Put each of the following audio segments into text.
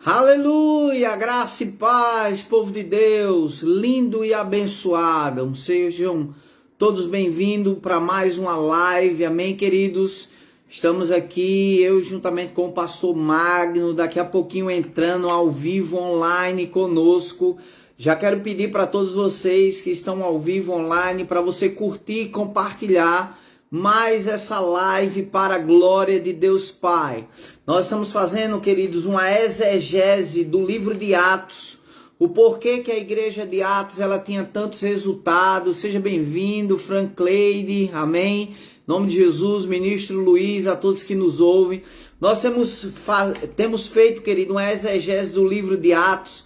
Aleluia, graça e paz, povo de Deus, lindo e abençoado. Sejam todos bem-vindos para mais uma live, amém, queridos? Estamos aqui, eu juntamente com o pastor Magno, daqui a pouquinho entrando ao vivo online conosco. Já quero pedir para todos vocês que estão ao vivo online, para você curtir e compartilhar mais essa live para a glória de Deus Pai. Nós estamos fazendo, queridos, uma exegese do livro de Atos, o porquê que a igreja de Atos ela tinha tantos resultados. Seja bem-vindo, Frank Cleide, amém? Em nome de Jesus, ministro Luiz, a todos que nos ouvem. Nós temos feito, querido, uma exegese do livro de Atos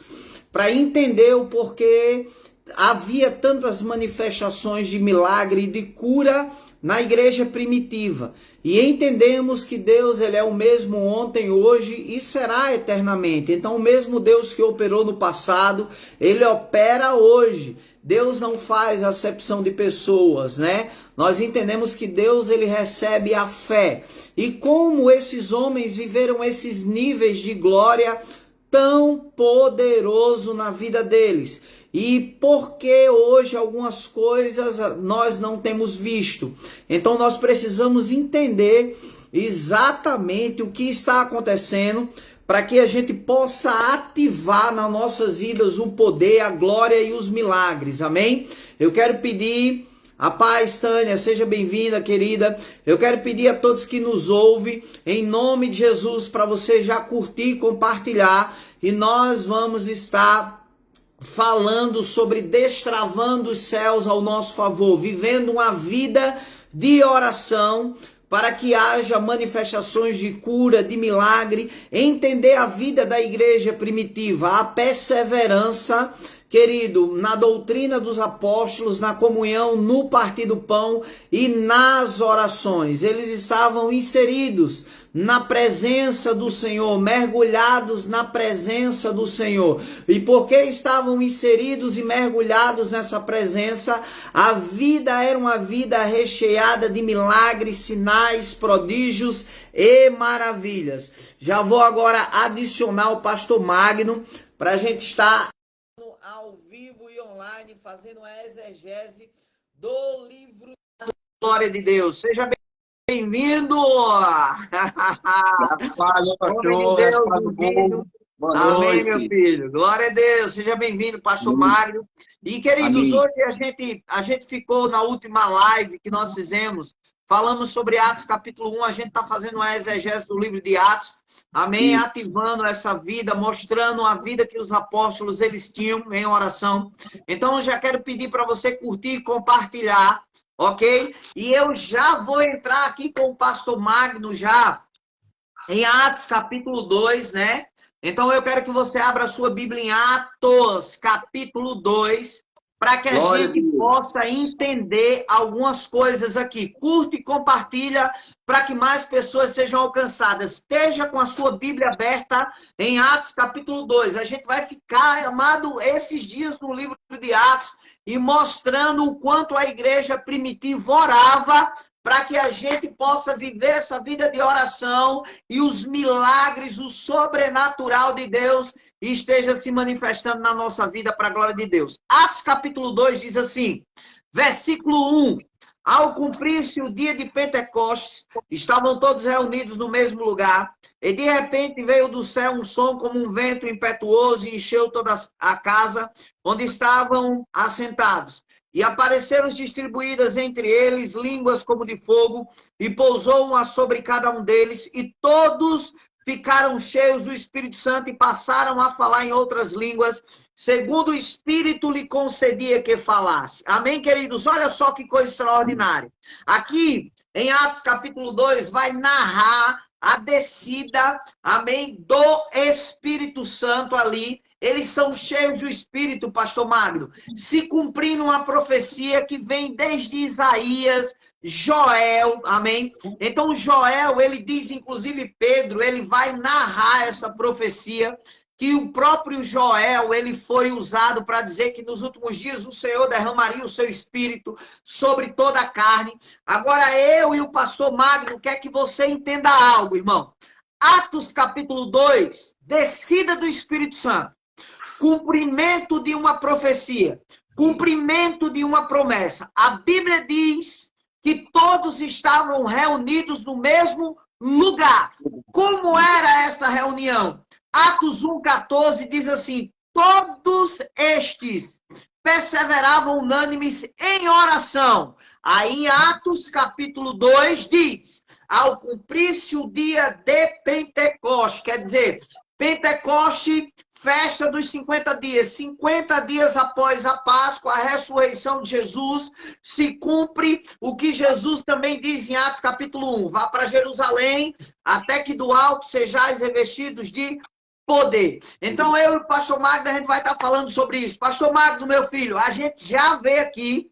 para entender o porquê havia tantas manifestações de milagre e de cura na igreja primitiva, e entendemos que Deus ele é o mesmo ontem, hoje e será eternamente. Então o mesmo Deus que operou no passado, ele opera hoje. Deus não faz acepção de pessoas, né? Nós entendemos que Deus ele recebe a fé. E como esses homens viveram esses níveis de glória tão poderoso na vida deles. E porque hoje algumas coisas nós não temos visto. Então nós precisamos entender exatamente o que está acontecendo para que a gente possa ativar nas nossas vidas o poder, a glória e os milagres. Amém? Eu quero pedir a paz, Tânia, seja bem-vinda, querida. Eu quero pedir a todos que nos ouvem, em nome de Jesus, para você já curtir e compartilhar. E nós vamos estar falando sobre destravando os céus ao nosso favor, vivendo uma vida de oração para que haja manifestações de cura, de milagre, entender a vida da igreja primitiva, a perseverança, querido, na doutrina dos apóstolos, na comunhão, no partir do pão e nas orações. Eles estavam inseridos na presença do Senhor, mergulhados na presença do Senhor. E porque estavam inseridos e mergulhados nessa presença, a vida era uma vida recheada de milagres, sinais, prodígios e maravilhas. Já vou agora adicionar o pastor Magno para a gente estar ao vivo e online fazendo a exegese do livro da Glória de Deus. Seja bem-vindo! Fala, pastor. Boa Amém, noite. meu filho. Glória a Deus. Seja bem-vindo, pastor Mário. E, queridos, Amém. Hoje a gente ficou na última live que nós fizemos, falamos sobre Atos capítulo 1, a gente está fazendo uma exegese do livro de Atos, amém? Sim. Ativando essa vida, mostrando a vida que os apóstolos eles tinham em oração. Então, eu já quero pedir para você curtir e compartilhar, ok? E eu já vou entrar aqui com o pastor Magno já em Atos capítulo 2, né? Então eu quero que você abra a sua Bíblia em Atos capítulo 2, para que a gente possa entender algumas coisas aqui. Curte e compartilha para que mais pessoas sejam alcançadas. Esteja com a sua Bíblia aberta em Atos capítulo 2. A gente vai ficar, amado, esses dias no livro de Atos e mostrando o quanto a igreja primitiva orava para que a gente possa viver essa vida de oração e os milagres, o sobrenatural de Deus esteja se manifestando na nossa vida para a glória de Deus. Atos capítulo 2 diz assim, versículo 1. Ao cumprir-se o dia de Pentecostes, estavam todos reunidos no mesmo lugar, e de repente veio do céu um som como um vento impetuoso e encheu toda a casa onde estavam assentados. E apareceram distribuídas entre eles línguas como de fogo, e pousou uma sobre cada um deles, e todos ficaram cheios do Espírito Santo e passaram a falar em outras línguas, segundo o Espírito lhe concedia que falasse. Amém, queridos? Olha só que coisa extraordinária. Aqui, em Atos capítulo 2, vai narrar a descida, amém, do Espírito Santo ali. Eles são cheios do Espírito, pastor Magno, se cumprindo uma profecia que vem desde Isaías, Joel, amém? Então Joel, ele diz, inclusive Pedro, ele vai narrar essa profecia, que o próprio Joel, ele foi usado para dizer que nos últimos dias o Senhor derramaria o seu Espírito sobre toda a carne. Agora eu e o pastor Magno quer que você entenda algo, irmão. Atos capítulo 2, descida do Espírito Santo, cumprimento de uma profecia, cumprimento de uma promessa. A Bíblia diz que todos estavam reunidos no mesmo lugar. Como era essa reunião? Atos 1,14 diz assim: todos estes perseveravam unânimes em oração. Aí em Atos capítulo 2 diz: ao cumprir-se o dia de Pentecoste, quer dizer, Pentecoste, festa dos 50 dias. 50 dias após a Páscoa, a ressurreição de Jesus, se cumpre o que Jesus também diz em Atos capítulo 1. Vá para Jerusalém, até que do alto sejais revestidos de poder. Então, eu e o pastor Magno, a gente vai estar falando sobre isso. Pastor Magno, meu filho, a gente já vê aqui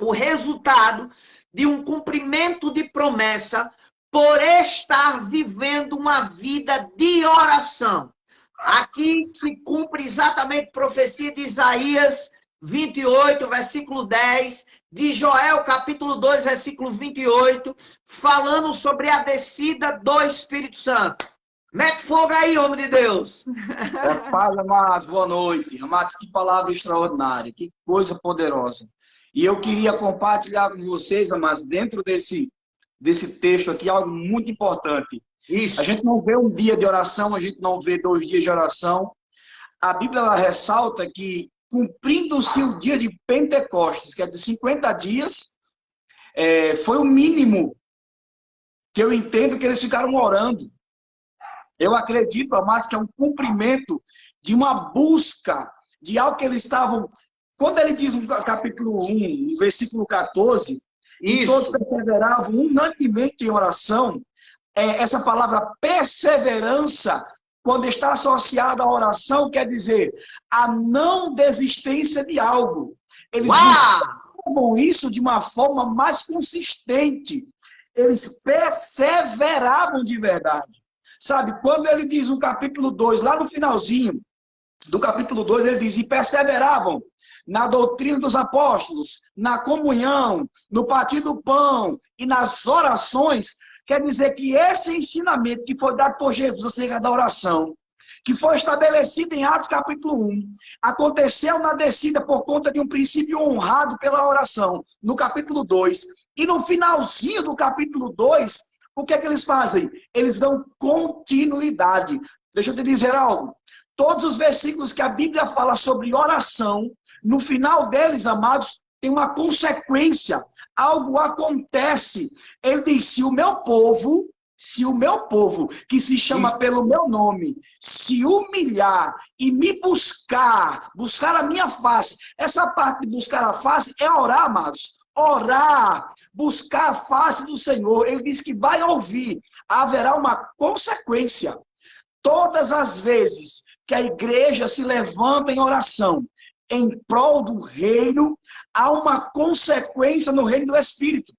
o resultado de um cumprimento de promessa por estar vivendo uma vida de oração. Aqui se cumpre exatamente a profecia de Isaías 28, versículo 10, de Joel, capítulo 2, versículo 28, falando sobre a descida do Espírito Santo. Mete fogo aí, homem de Deus. As paz, amados, boa noite. Amados, que palavra extraordinária, que coisa poderosa. E eu queria compartilhar com vocês, amados, dentro desse texto aqui, algo muito importante. Isso. A gente não vê um dia de oração, a gente não vê 2 dias de oração. A Bíblia ela ressalta que, cumprindo-se o dia de Pentecostes, quer dizer, 50 dias, foi o mínimo que eu entendo que eles ficaram orando. Eu acredito, amados, que é um cumprimento de uma busca, de algo que eles estavam... Quando ele diz no capítulo 1, no versículo 14, e todos perseveravam unanimemente em oração, essa palavra perseverança, quando está associada à oração, quer dizer a não desistência de algo. Eles buscavam isso de uma forma mais consistente. Eles perseveravam de verdade. Sabe, quando ele diz no capítulo 2, lá no finalzinho do capítulo 2, ele diz: e perseveravam na doutrina dos apóstolos, na comunhão, no partir do pão e nas orações. Quer dizer que esse ensinamento que foi dado por Jesus acerca da oração, que foi estabelecido em Atos capítulo 1, aconteceu na descida por conta de um princípio honrado pela oração, no capítulo 2. E no finalzinho do capítulo 2, o que é que eles fazem? Eles dão continuidade. Deixa eu te dizer algo. Todos os versículos que a Bíblia fala sobre oração, no final deles, amados, tem uma consequência. Algo acontece. Ele diz: se o meu povo, que se chama pelo meu nome, se humilhar e me buscar a minha face. Essa parte de buscar a face é orar, amados. Orar, buscar a face do Senhor. Ele diz que vai ouvir. Haverá uma consequência. Todas as vezes que a igreja se levanta em oração em prol do reino, há uma consequência no reino do Espírito.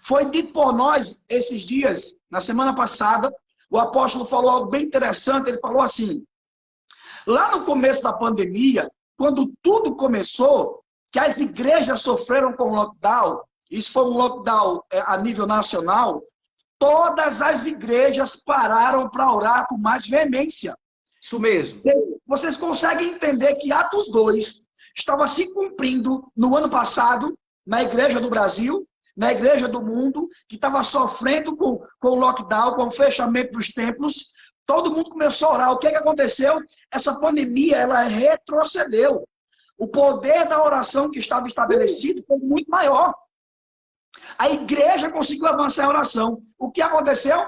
Foi dito por nós esses dias, na semana passada, o apóstolo falou algo bem interessante. Ele falou assim: lá no começo da pandemia, quando tudo começou, que as igrejas sofreram com lockdown, isso foi um lockdown a nível nacional, todas as igrejas pararam para orar com mais veemência. Isso mesmo. Vocês conseguem entender que Atos 2 estava se cumprindo no ano passado, na igreja do Brasil, na igreja do mundo, que estava sofrendo com o lockdown, com o fechamento dos templos. Todo mundo começou a orar. O que aconteceu? Essa pandemia, ela retrocedeu. O poder da oração que estava estabelecido foi muito maior. A igreja conseguiu avançar em oração. O que aconteceu?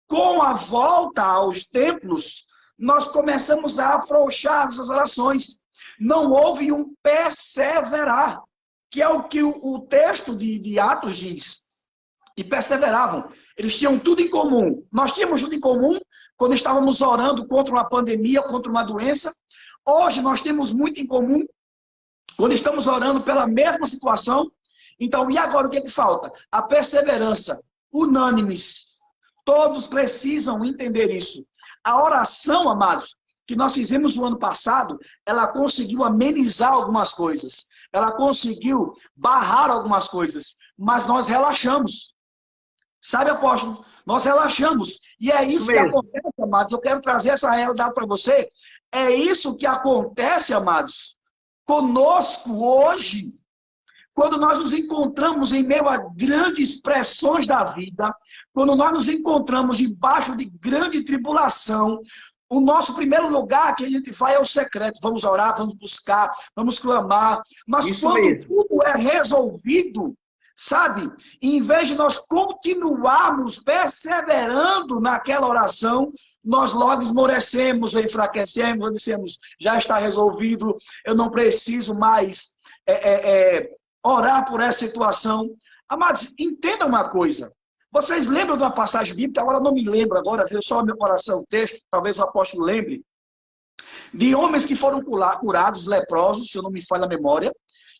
Com a volta aos templos, nós começamos a afrouxar as orações. Não houve um perseverar, que é o que o texto de Atos diz. E perseveravam. Eles tinham tudo em comum. Nós tínhamos tudo em comum quando estávamos orando contra uma pandemia, contra uma doença. Hoje nós temos muito em comum quando estamos orando pela mesma situação. Então, e agora o que falta? A perseverança. Unânimes. Todos precisam entender isso. A oração, amados, que nós fizemos no ano passado, ela conseguiu amenizar algumas coisas. Ela conseguiu barrar algumas coisas. Mas nós relaxamos. Sabe, apóstolo? Nós relaxamos. E é isso que acontece, amados. Eu quero trazer essa realidade para você. É isso que acontece, amados, conosco hoje. Quando nós nos encontramos em meio a grandes pressões da vida, quando nós nos encontramos debaixo de grande tribulação, o nosso primeiro lugar que a gente vai é o secreto. Vamos orar, vamos buscar, vamos clamar. Mas Isso quando mesmo. tudo é resolvido, sabe? Em vez de nós continuarmos perseverando naquela oração, nós logo esmorecemos, enfraquecemos, dissemos, já está resolvido, eu não preciso mais orar por essa situação. Amados, entendam uma coisa. Vocês lembram de uma passagem bíblica? Agora não me lembro, agora veio só ao meu coração o texto, talvez o apóstolo lembre, de homens que foram curados, leprosos, se eu não me falha a memória,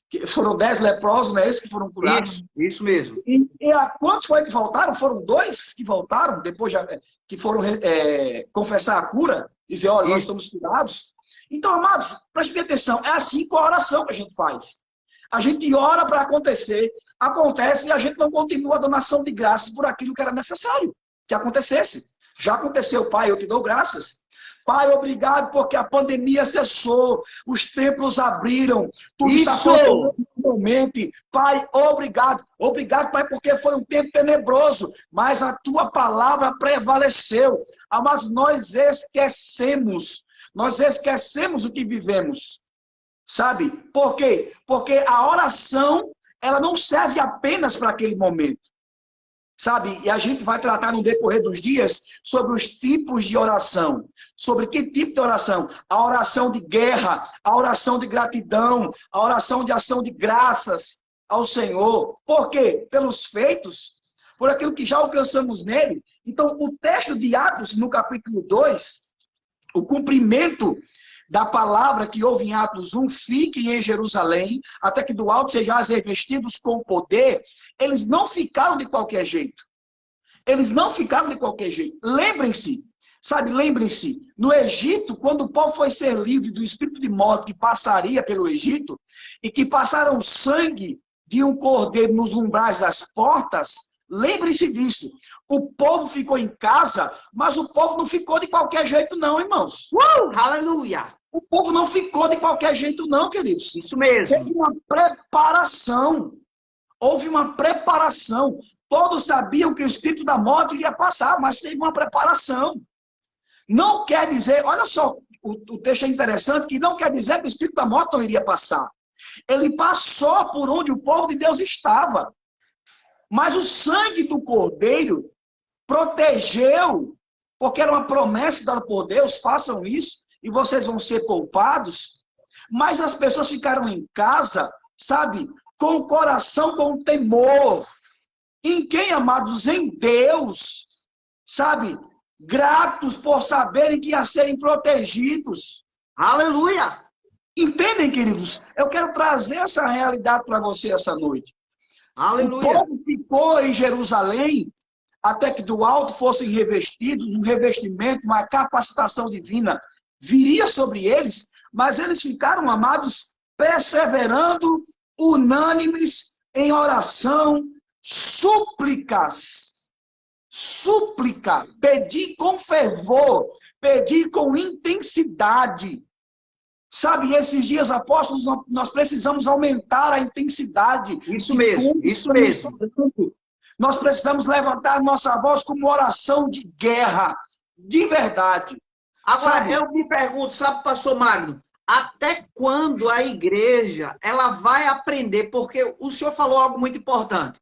que foram 10 leprosos, não é isso que foram curados? Isso mesmo. E a quantos foi que voltaram? Foram 2 que voltaram, depois que foram confessar a cura, dizer, olha, nós estamos curados. Então, amados, preste atenção, é assim com a oração que a gente faz. A gente ora para acontecer, acontece e a gente não continua dando ação de graças por aquilo que era necessário que acontecesse. Já aconteceu, Pai, eu te dou graças. Pai, obrigado porque a pandemia cessou, os templos abriram, tudo está funcionando normalmente. Pai, obrigado. Obrigado, Pai, porque foi um tempo tenebroso, mas a tua palavra prevaleceu. Amados, nós esquecemos o que vivemos. Sabe? Por quê? Porque a oração, ela não serve apenas para aquele momento. Sabe? E a gente vai tratar no decorrer dos dias sobre os tipos de oração. Sobre que tipo de oração? A oração de guerra, a oração de gratidão, a oração de ação de graças ao Senhor. Por quê? Pelos feitos, por aquilo que já alcançamos nele. Então, o texto de Atos, no capítulo 2, o cumprimento da palavra que houve em Atos 1, fiquem em Jerusalém, até que do alto sejais revestidos com poder, eles não ficaram de qualquer jeito. Eles não ficaram de qualquer jeito. Lembrem-se, no Egito, quando o povo foi ser livre do espírito de morte que passaria pelo Egito, e que passaram sangue de um cordeiro nos umbrais das portas, lembrem-se disso. O povo ficou em casa, mas o povo não ficou de qualquer jeito não, irmãos. Aleluia! O povo não ficou de qualquer jeito não, queridos. Isso mesmo. Teve uma preparação. Houve uma preparação. Todos sabiam que o espírito da morte iria passar, mas teve uma preparação. Não quer dizer, olha só, o texto é interessante, que não quer dizer que o espírito da morte não iria passar. Ele passou por onde o povo de Deus estava. Mas o sangue do cordeiro protegeu, porque era uma promessa dada por Deus, façam isso, e vocês vão ser poupados. Mas as pessoas ficaram em casa, sabe, com o coração com temor. Em quem, amados? Em Deus. Sabe? Gratos por saberem que iam serem protegidos. Aleluia! Entendem, queridos? Eu quero trazer essa realidade para você essa noite. Aleluia! O povo ficou em Jerusalém até que do alto fossem revestidos, um revestimento, uma capacitação divina viria sobre eles, mas eles ficaram, amados, perseverando, unânimes em oração, súplicas. Súplica, pedir com fervor, pedir com intensidade. Sabe, esses dias, apóstolos, nós precisamos aumentar a intensidade. Isso mesmo, isso mesmo. Nós precisamos levantar nossa voz como oração de guerra, de verdade. Agora, sabe? eu me pergunto, sabe, pastor Magno, até quando a igreja ela vai aprender? Porque o senhor falou algo muito importante,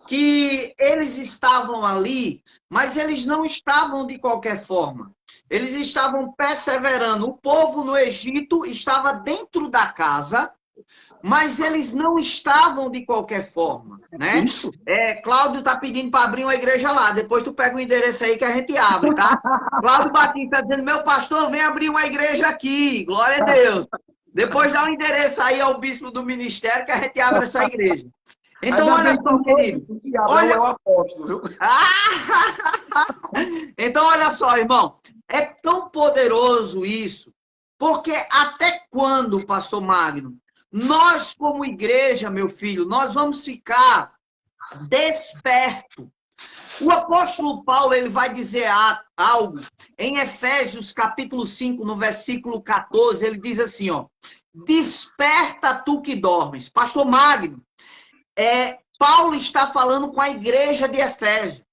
que eles estavam ali, mas eles não estavam de qualquer forma. Eles estavam perseverando. O povo no Egito estava dentro da casa, mas eles não estavam de qualquer forma, né? Isso. Cláudio tá pedindo para abrir uma igreja lá. Depois tu pega o endereço aí que a gente abre, tá? Cláudio Batista dizendo, meu pastor, vem abrir uma igreja aqui. Glória a Deus. Depois dá o endereço aí ao bispo do ministério que a gente abre essa igreja. Então, olha só, querido. Olha o apóstolo. Então, olha só, irmão. É tão poderoso isso. Porque até quando, pastor Magno, nós como igreja, meu filho, nós vamos ficar desperto O apóstolo Paulo, ele vai dizer algo em Efésios capítulo 5, no versículo 14, ele diz assim, ó: desperta tu que dormes. Pastor Magno, Paulo está falando com a igreja de Efésio.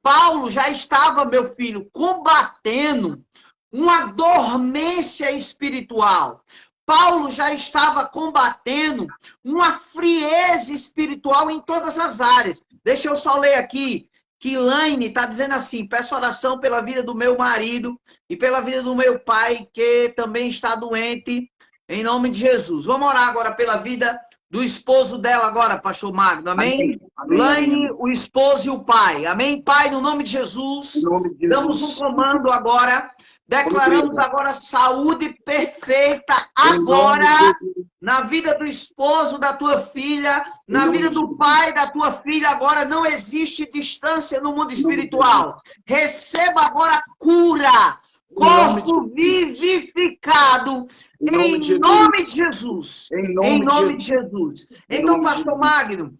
Paulo já estava, meu filho, combatendo uma dormência espiritual. Paulo já estava combatendo uma frieza espiritual em todas as áreas. Deixa eu só ler aqui, que Laine está dizendo assim: peço oração pela vida do meu marido e pela vida do meu pai, que também está doente, em nome de Jesus. Vamos orar agora pela vida do esposo dela agora, pastor Magno, amém? Laine, o esposo e o pai, amém? Pai, no nome de Jesus, damos um comando agora, declaramos agora saúde perfeita agora, na vida do esposo da tua filha, na vida do pai da tua filha, agora não existe distância no mundo espiritual. Receba agora cura, corpo vivificado, em nome de Jesus. Em nome de Jesus. Então, pastor Magno,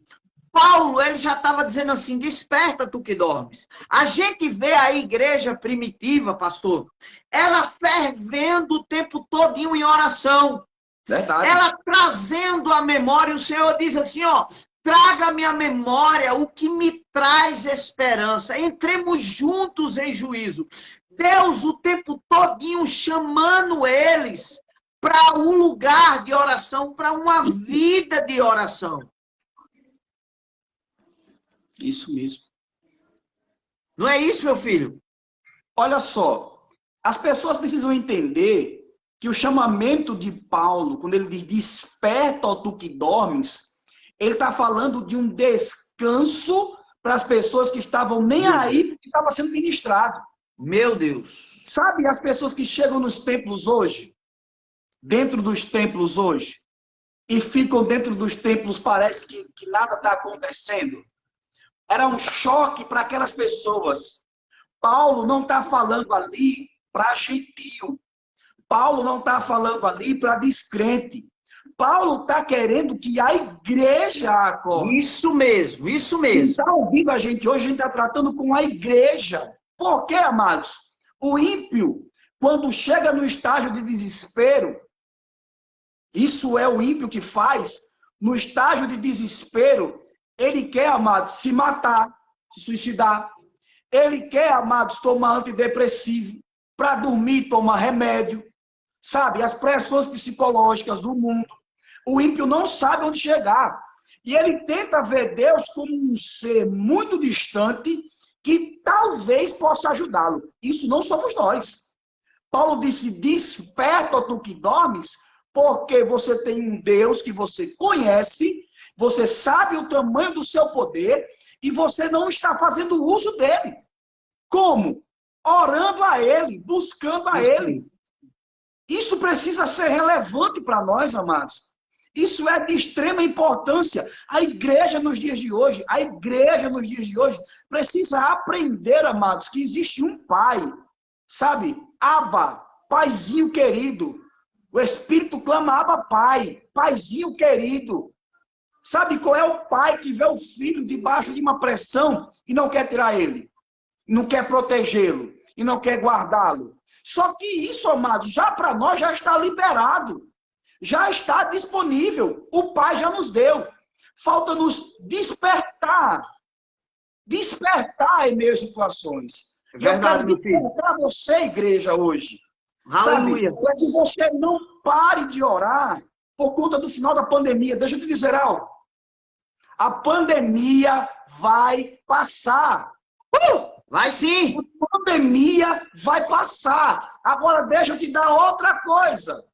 Paulo, ele já estava dizendo assim: desperta tu que dormes. A gente vê a igreja primitiva, pastor, ela fervendo o tempo todinho em oração. Verdade. Ela trazendo a memória, o Senhor diz assim, ó: traga à minha memória o que me traz esperança. Entremos juntos em juízo. Deus o tempo todinho chamando eles para um lugar de oração, para uma vida de oração. Isso mesmo. Não é isso, meu filho? Olha só, as pessoas precisam entender que o chamamento de Paulo, quando ele diz desperta, ó tu que dormes, ele está falando de um descanso para as pessoas que estavam nem aí, porque estava sendo ministrado. Meu Deus. Sabe as pessoas que chegam nos templos hoje, dentro dos templos hoje, e ficam dentro dos templos, parece que nada está acontecendo? Era um choque para aquelas pessoas. Paulo não está falando ali para gentio. Paulo não está falando ali para descrente. Paulo está querendo que a igreja acorde. Isso mesmo, isso mesmo. Quem está ouvindo a gente hoje, a gente está tratando com a igreja. Por quê, amados? O ímpio, quando chega no estágio de desespero, isso é o ímpio que faz, no estágio de desespero, ele quer, amados, se matar, se suicidar. Ele quer, amados, tomar antidepressivo, para dormir, tomar remédio. Sabe, as pressões psicológicas do mundo. O ímpio não sabe onde chegar. E ele tenta ver Deus como um ser muito distante que talvez possa ajudá-lo. Isso não somos nós. Paulo disse: desperta, ó tu que dormes, porque você tem um Deus que você conhece, você sabe o tamanho do seu poder e você não está fazendo uso dele. Como? Orando a ele, buscando a ele. Isso precisa ser relevante para nós, amados. Isso é de extrema importância. A igreja nos dias de hoje, precisa aprender, amados, que existe um pai, sabe? Abba, paizinho querido. O Espírito clama: Abba, pai, paizinho querido. Sabe qual é o pai que vê o filho debaixo de uma pressão e não quer tirar ele? Não quer protegê-lo e não quer guardá-lo? Só que isso, amados, já para nós já está liberado. Já está disponível. O Pai já nos deu. Falta nos despertar. Despertar em meio a situações. É verdade, eu quero despertar você, igreja, hoje. Aleluia. Para que você não pare de orar por conta do final da pandemia. Deixa eu te dizer algo. A pandemia vai passar. Vai sim. A pandemia vai passar. Agora deixa eu te dar outra coisa.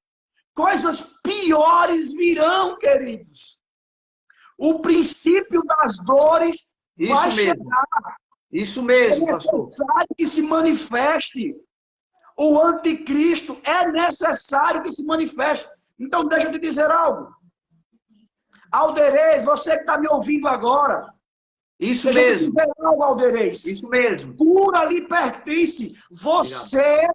Coisas piores virão, queridos. O princípio das dores vai chegar. Isso mesmo, pastor. É necessário que se manifeste. O anticristo é necessário que se manifeste. Então, deixa eu te dizer algo. Alderez, você que está me ouvindo agora. Isso mesmo. Deixa eu te dizer algo, Alderez. Isso mesmo. Cura lhe pertence. Você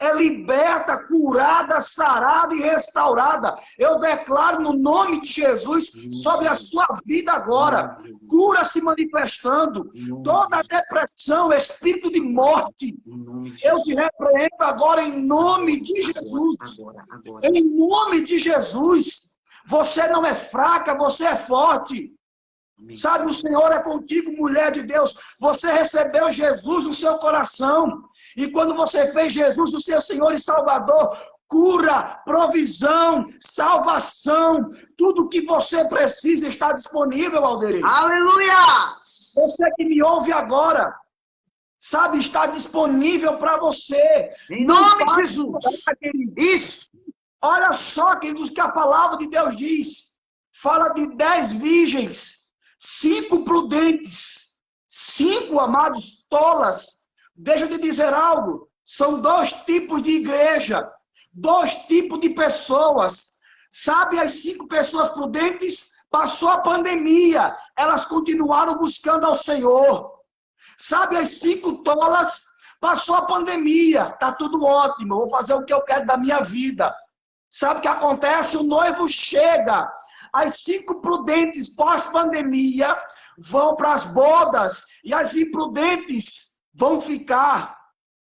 é liberta, curada, sarada e restaurada. Eu declaro no nome de Jesus sobre a sua vida agora. Cura se manifestando. Toda depressão, espírito de morte, eu te repreendo agora em nome de Jesus. Em nome de Jesus. Você não é fraca, você é forte. Sabe, o Senhor é contigo, mulher de Deus. Você recebeu Jesus no seu coração. E quando você fez Jesus o seu Senhor e Salvador, cura, provisão, salvação, tudo que você precisa está disponível, Alderete. Aleluia! Você que me ouve agora, sabe, está disponível para você. Em nome de Jesus. Isso. Olha só, queridos, que a palavra de Deus diz. Fala de 10 virgens, 5 prudentes, 5, amados, tolas. Deixa eu te dizer algo. São 2 tipos de igreja, 2 tipos de pessoas. Sabe, as 5 pessoas prudentes, passou a pandemia, elas continuaram buscando ao Senhor. Sabe, as 5 tolas, passou a pandemia, tá tudo ótimo, eu vou fazer o que eu quero da minha vida. Sabe o que acontece? O noivo chega. As 5 prudentes pós-pandemia vão para as bodas e as imprudentes vão ficar.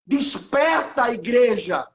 Desperta, igreja.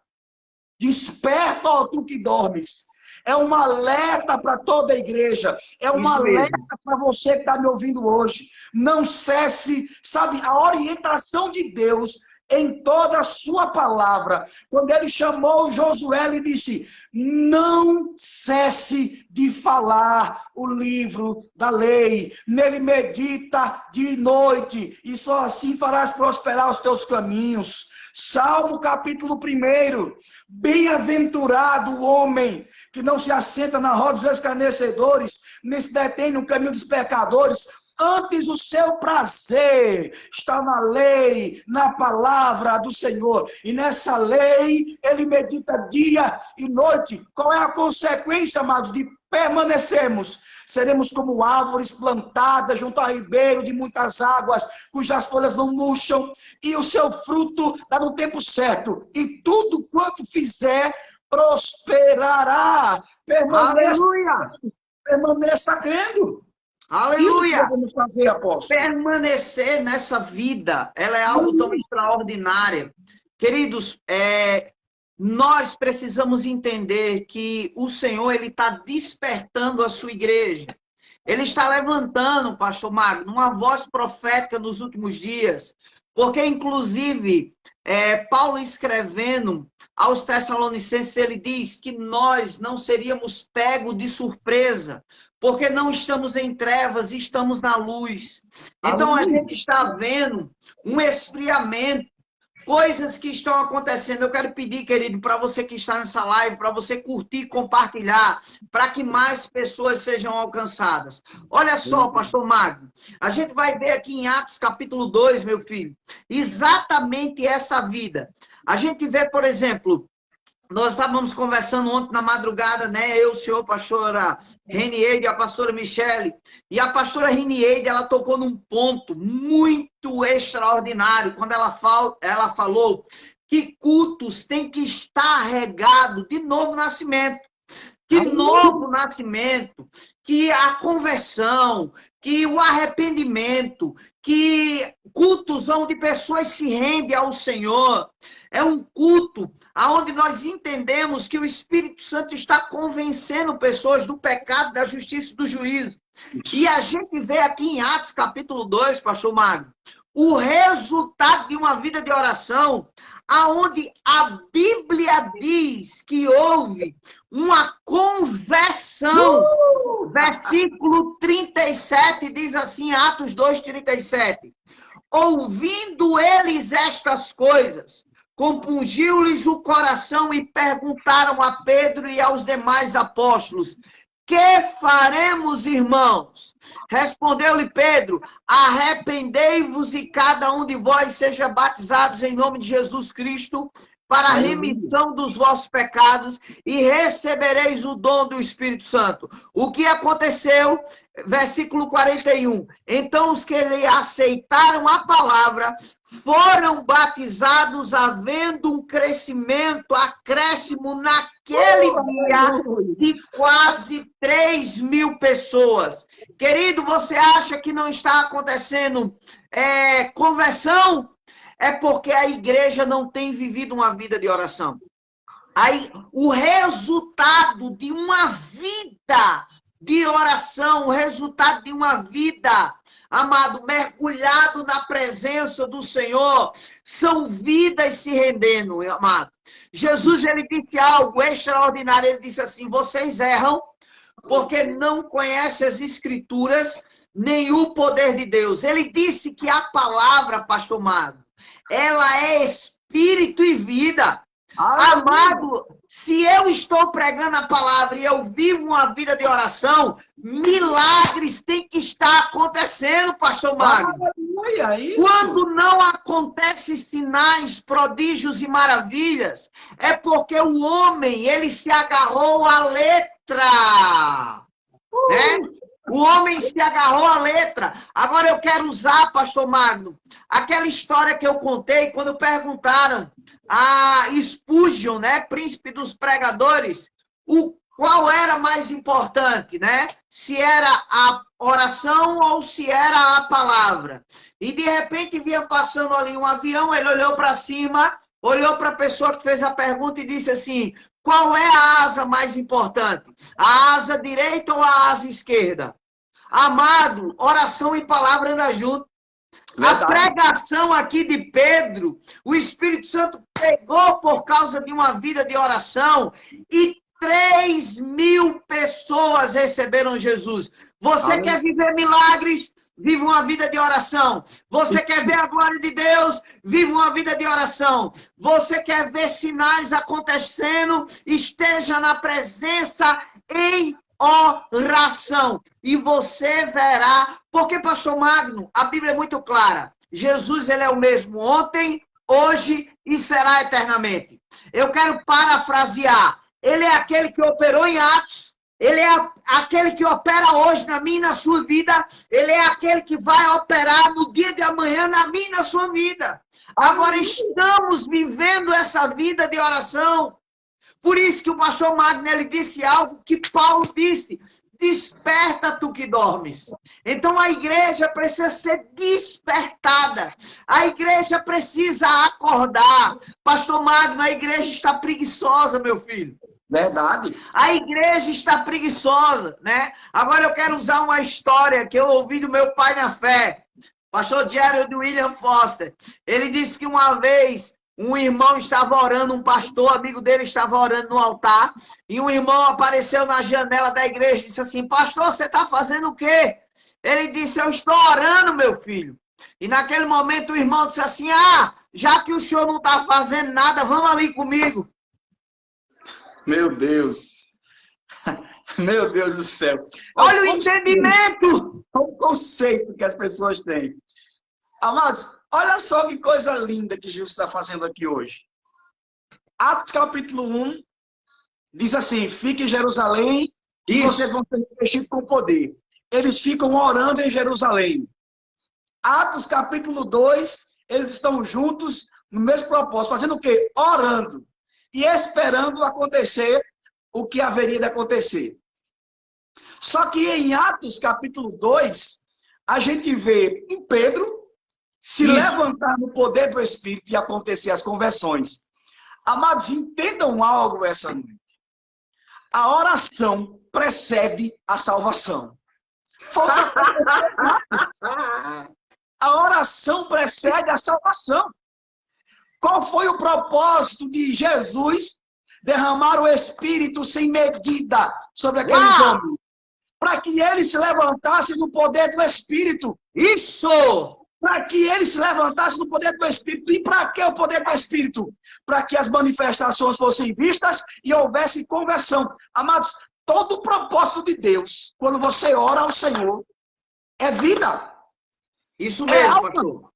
Desperta, ó tu que dormes. É um alerta para toda a igreja. É um alerta para você que está me ouvindo hoje. Não cesse, sabe, a orientação de Deus em toda a sua palavra. Quando ele chamou Josué, ele disse: não cesse de falar o livro da lei. Nele medita de noite, e só assim farás prosperar os teus caminhos. Salmo capítulo 1. Bem-aventurado o homem que não se assenta na roda dos escarnecedores, nem se detém no caminho dos pecadores. Antes o seu prazer está na lei, na palavra do Senhor. E nessa lei ele medita dia e noite. Qual é a consequência, amados, de permanecermos? Seremos como árvores plantadas junto a ribeiro de muitas águas, cujas folhas não murcham, e o seu fruto dá no tempo certo. E tudo quanto fizer, prosperará. Permaneça crendo. Aleluia! Isso que vamos fazer, apóstolo. Permanecer nessa vida, ela é algo tão extraordinário. Queridos, nós precisamos entender que o Senhor ele está despertando a sua igreja. Ele está levantando, pastor Magno, uma voz profética nos últimos dias. Porque, inclusive, Paulo escrevendo aos Tessalonicenses, ele diz que nós não seríamos pegos de surpresa, porque não estamos em trevas, estamos na luz. Então, a gente está vendo um esfriamento, coisas que estão acontecendo. Eu quero pedir, querido, para você que está nessa live, para você curtir e compartilhar, para que mais pessoas sejam alcançadas. Olha só, pastor Magno, a gente vai ver aqui em Atos capítulo 2, meu filho, exatamente essa vida. A gente vê, por exemplo, nós estávamos conversando ontem na madrugada, né? Eu, o senhor, a pastora Renieide e a pastora Michele. E a pastora Renieide, ela tocou num ponto muito extraordinário, quando ela falou que cultos têm que estar regados de novo nascimento. Que novo nascimento, que a conversão, que o arrependimento, que cultos onde pessoas se rendem ao Senhor. É um culto onde nós entendemos que o Espírito Santo está convencendo pessoas do pecado, da justiça e do juízo. E a gente vê aqui em Atos capítulo 2, pastor Magno, o resultado de uma vida de oração, aonde a Bíblia diz que houve uma conversão. Versículo 37 diz assim, Atos 2:37. Ouvindo eles estas coisas, compungiu-lhes o coração e perguntaram a Pedro e aos demais apóstolos: que faremos, irmãos? Respondeu-lhe Pedro: arrependei-vos e cada um de vós seja batizados em nome de Jesus Cristo para a remissão dos vossos pecados e recebereis o dom do Espírito Santo. O que aconteceu? Versículo 41. Então os que aceitaram a palavra foram batizados, havendo um crescimento, acréscimo naquele dia de quase 3.000 pessoas. Querido, você acha que não está acontecendo conversão? É porque a igreja não tem vivido uma vida de oração. Aí, o resultado de uma vida de oração, o resultado de uma vida, amado, mergulhado na presença do Senhor, são vidas se rendendo, amado. Jesus, ele disse algo extraordinário, ele disse assim: vocês erram porque não conhecem as Escrituras, nem o poder de Deus. Ele disse que a palavra, pastor Magno, ela é espírito e vida. Amado, se eu estou pregando a palavra e eu vivo uma vida de oração, milagres têm que estar acontecendo, pastor Magno. Quando não acontecem sinais, prodígios e maravilhas, é porque o homem, ele se agarrou à letra. Né? O homem se agarrou à letra. Agora eu quero usar, pastor Magno, aquela história que eu contei quando perguntaram a Spurgeon, né, príncipe dos pregadores, qual era mais importante, né? Se era a oração ou se era a palavra. E de repente vinha passando ali um avião, ele olhou para cima, olhou para a pessoa que fez a pergunta e disse assim: qual é a asa mais importante? A asa direita ou a asa esquerda? Amado, oração e palavra andam junto. A pregação aqui de Pedro, o Espírito Santo pegou por causa de uma vida de oração e 3.000 pessoas receberam Jesus. Você quer viver milagres? Viva uma vida de oração. Você quer ver a glória de Deus? Viva uma vida de oração. Você quer ver sinais acontecendo? Esteja na presença em oração. E você verá, porque, pastor Magno, a Bíblia é muito clara. Jesus, ele é o mesmo ontem, hoje e será eternamente. Eu quero parafrasear. Ele é aquele que operou em Atos. Ele é aquele que opera hoje na minha e na sua vida. Ele é aquele que vai operar no dia de amanhã na minha e na sua vida. Agora estamos vivendo essa vida de oração. Por isso que o pastor Magno, ele disse algo que Paulo disse: desperta tu que dormes. Então a igreja precisa ser despertada. A igreja precisa acordar. Pastor Magno, a igreja está preguiçosa, meu filho. Verdade. A igreja está preguiçosa, né? Agora eu quero usar uma história que eu ouvi do meu pai na fé. Pastor Gerald William Foster. Ele disse que uma vez um irmão estava orando, um pastor, amigo dele, estava orando no altar, e um irmão apareceu na janela da igreja e disse assim: pastor, você está fazendo o quê? Ele disse: eu estou orando, meu filho. E naquele momento o irmão disse assim: já que o senhor não está fazendo nada, vamos ali comigo. Meu Deus. Meu Deus do céu. Olha o entendimento. O conceito que as pessoas têm. Amados, olha só que coisa linda que Jesus está fazendo aqui hoje. Atos capítulo 1 diz assim: fique em Jerusalém e vocês vão ser vestidos com poder. Eles ficam orando em Jerusalém. Atos capítulo 2, eles estão juntos no mesmo propósito. Fazendo o quê? Orando. E esperando acontecer o que haveria de acontecer. Só que em Atos capítulo 2, a gente vê em Pedro se levantar no poder do Espírito e acontecer as conversões. Amados, entendam algo essa noite. A oração precede a salvação. A oração precede a salvação. Qual foi o propósito de Jesus derramar o Espírito sem medida sobre aqueles homens? Para que eles se levantassem no poder do Espírito. Isso! Para que eles se levantassem no poder do Espírito. E para que o poder do Espírito? Para que as manifestações fossem vistas e houvesse conversão. Amados, todo o propósito de Deus, quando você ora ao Senhor, é vida. Isso mesmo, pastor.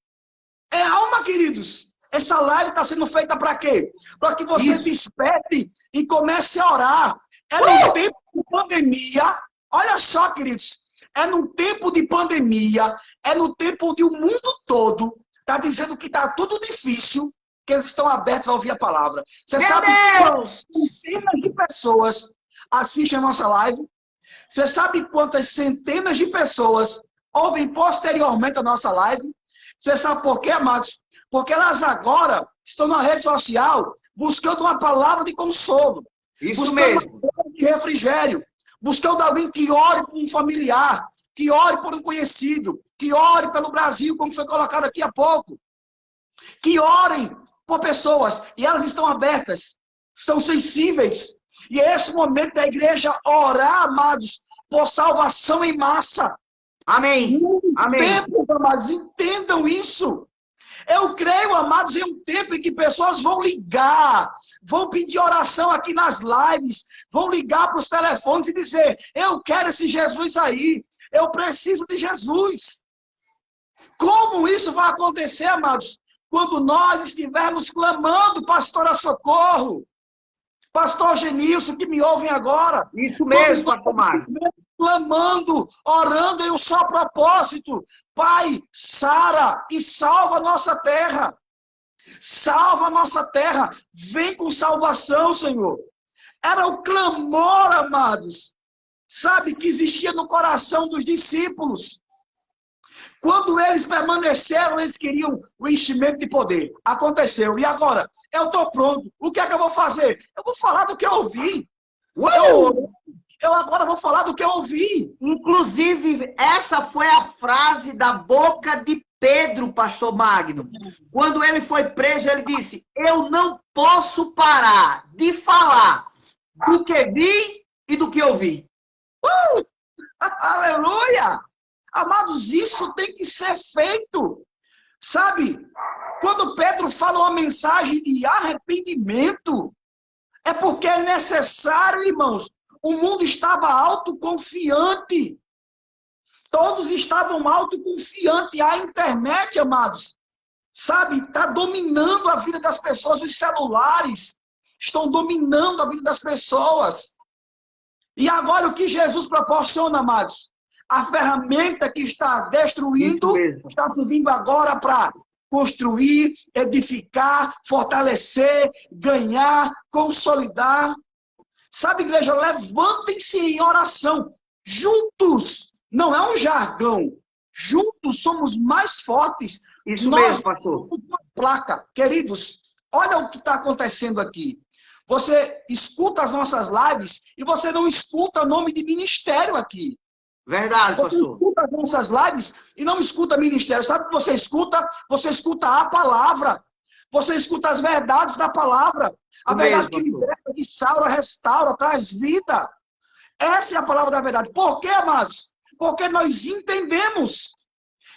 É alma, queridos. Essa live está sendo feita para quê? Para que você Isso. desperte e comece a orar. É num tempo de pandemia. Olha só, queridos. É num tempo de pandemia. É no tempo onde o mundo todo está dizendo que está tudo difícil, que eles estão abertos a ouvir a palavra. Você Meu sabe Deus! quantas centenas de pessoas assistem a nossa live? Você sabe quantas centenas de pessoas ouvem posteriormente a nossa live? Você sabe por quê, amados? Porque elas agora estão na rede social buscando uma palavra de consolo. Isso buscando mesmo. uma palavra de refrigério. Buscando alguém que ore por um familiar, que ore por um conhecido, que ore pelo Brasil, como foi colocado aqui há pouco. Que orem por pessoas. E elas estão abertas, estão sensíveis. E é esse momento da igreja orar, amados, por salvação em massa. Amém. Amém. Tempos, amados, entendam isso. Eu creio, amados, em um tempo em que pessoas vão ligar, vão pedir oração aqui nas lives, vão ligar para os telefones e dizer: eu quero esse Jesus aí, eu preciso de Jesus. Como isso vai acontecer, amados? Quando nós estivermos clamando, pastora Socorro, pastor Genilson, que me ouvem agora. Isso mesmo, pastor Mário. Clamando, orando em um só propósito. Pai, sara e salva a nossa terra. Salva a nossa terra. Vem com salvação, Senhor. Era o clamor, amados, sabe, que existia no coração dos discípulos. Quando eles permaneceram, eles queriam o enchimento de poder. Aconteceu. E agora? Eu estou pronto. O que é que eu vou fazer? Eu vou falar do que eu ouvi. Eu agora vou falar do que eu ouvi. Inclusive, essa foi a frase da boca de Pedro, pastor Magno. Quando ele foi preso, ele disse: eu não posso parar de falar do que vi e do que ouvi. Aleluia! Amados, isso tem que ser feito. Sabe? Quando Pedro fala uma mensagem de arrependimento, é porque é necessário, irmãos. O mundo estava autoconfiante. Todos estavam autoconfiantes. A internet, amados, sabe, está dominando a vida das pessoas. Os celulares estão dominando a vida das pessoas. E agora o que Jesus proporciona, amados? A ferramenta que está destruindo está servindo agora para construir, edificar, fortalecer, ganhar, consolidar. Sabe, igreja, levantem-se em oração. Juntos, não é um jargão. Juntos somos mais fortes. Isso mesmo, pastor. Somos uma placa. Queridos, olha o que está acontecendo aqui. Você escuta as nossas lives e você não escuta o nome de ministério aqui. Verdade, pastor. Você escuta as nossas lives e não escuta ministério. Sabe o que você escuta? Você escuta a palavra. Você escuta as verdades da palavra. A verdade que liberta, que salva, restaura, traz vida. Essa é a palavra da verdade. Por quê, amados? Porque nós entendemos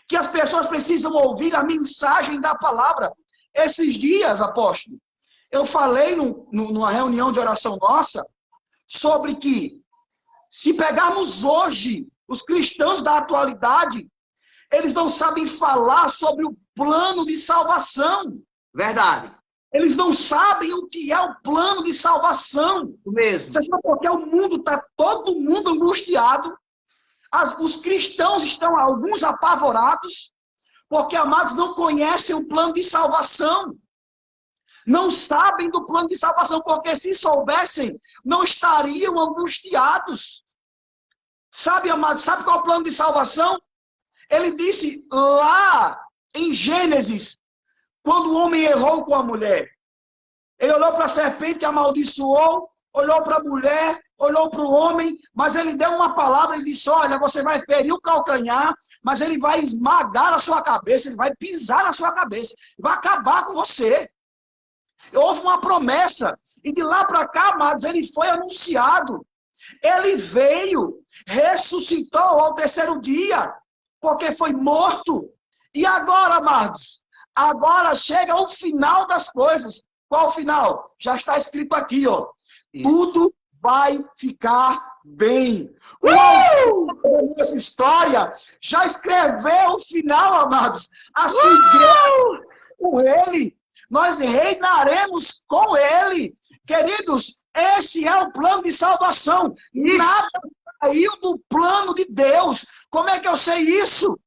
que as pessoas precisam ouvir a mensagem da palavra. Esses dias, apóstolo, eu falei numa reunião de oração nossa sobre que, se pegarmos hoje os cristãos da atualidade, eles não sabem falar sobre o plano de salvação. Verdade. Eles não sabem o que é o plano de salvação. Isso mesmo. Você sabe por que o mundo está todo mundo angustiado? Os cristãos estão, alguns, apavorados, porque, amados, não conhecem o plano de salvação. Não sabem do plano de salvação, porque se soubessem, não estariam angustiados. Sabe, amados, sabe qual é o plano de salvação? Ele disse lá em Gênesis, quando o homem errou com a mulher. Ele olhou para a serpente, amaldiçoou, olhou para a mulher, olhou para o homem, mas ele deu uma palavra, ele disse: olha, você vai ferir o calcanhar, mas ele vai esmagar a sua cabeça, ele vai pisar na sua cabeça, vai acabar com você. Houve uma promessa, e de lá para cá, amados, ele foi anunciado. Ele veio, ressuscitou ao terceiro dia, porque foi morto. E agora, amados, agora chega o final das coisas. Qual o final? Já está escrito aqui, ó. Isso. Tudo vai ficar bem. Essa história já escreveu o final, amados. A sua igreja com ele. nós reinaremos com ele. Queridos, esse é o plano de salvação. Isso. Nada saiu do plano de Deus. Como é que eu sei isso?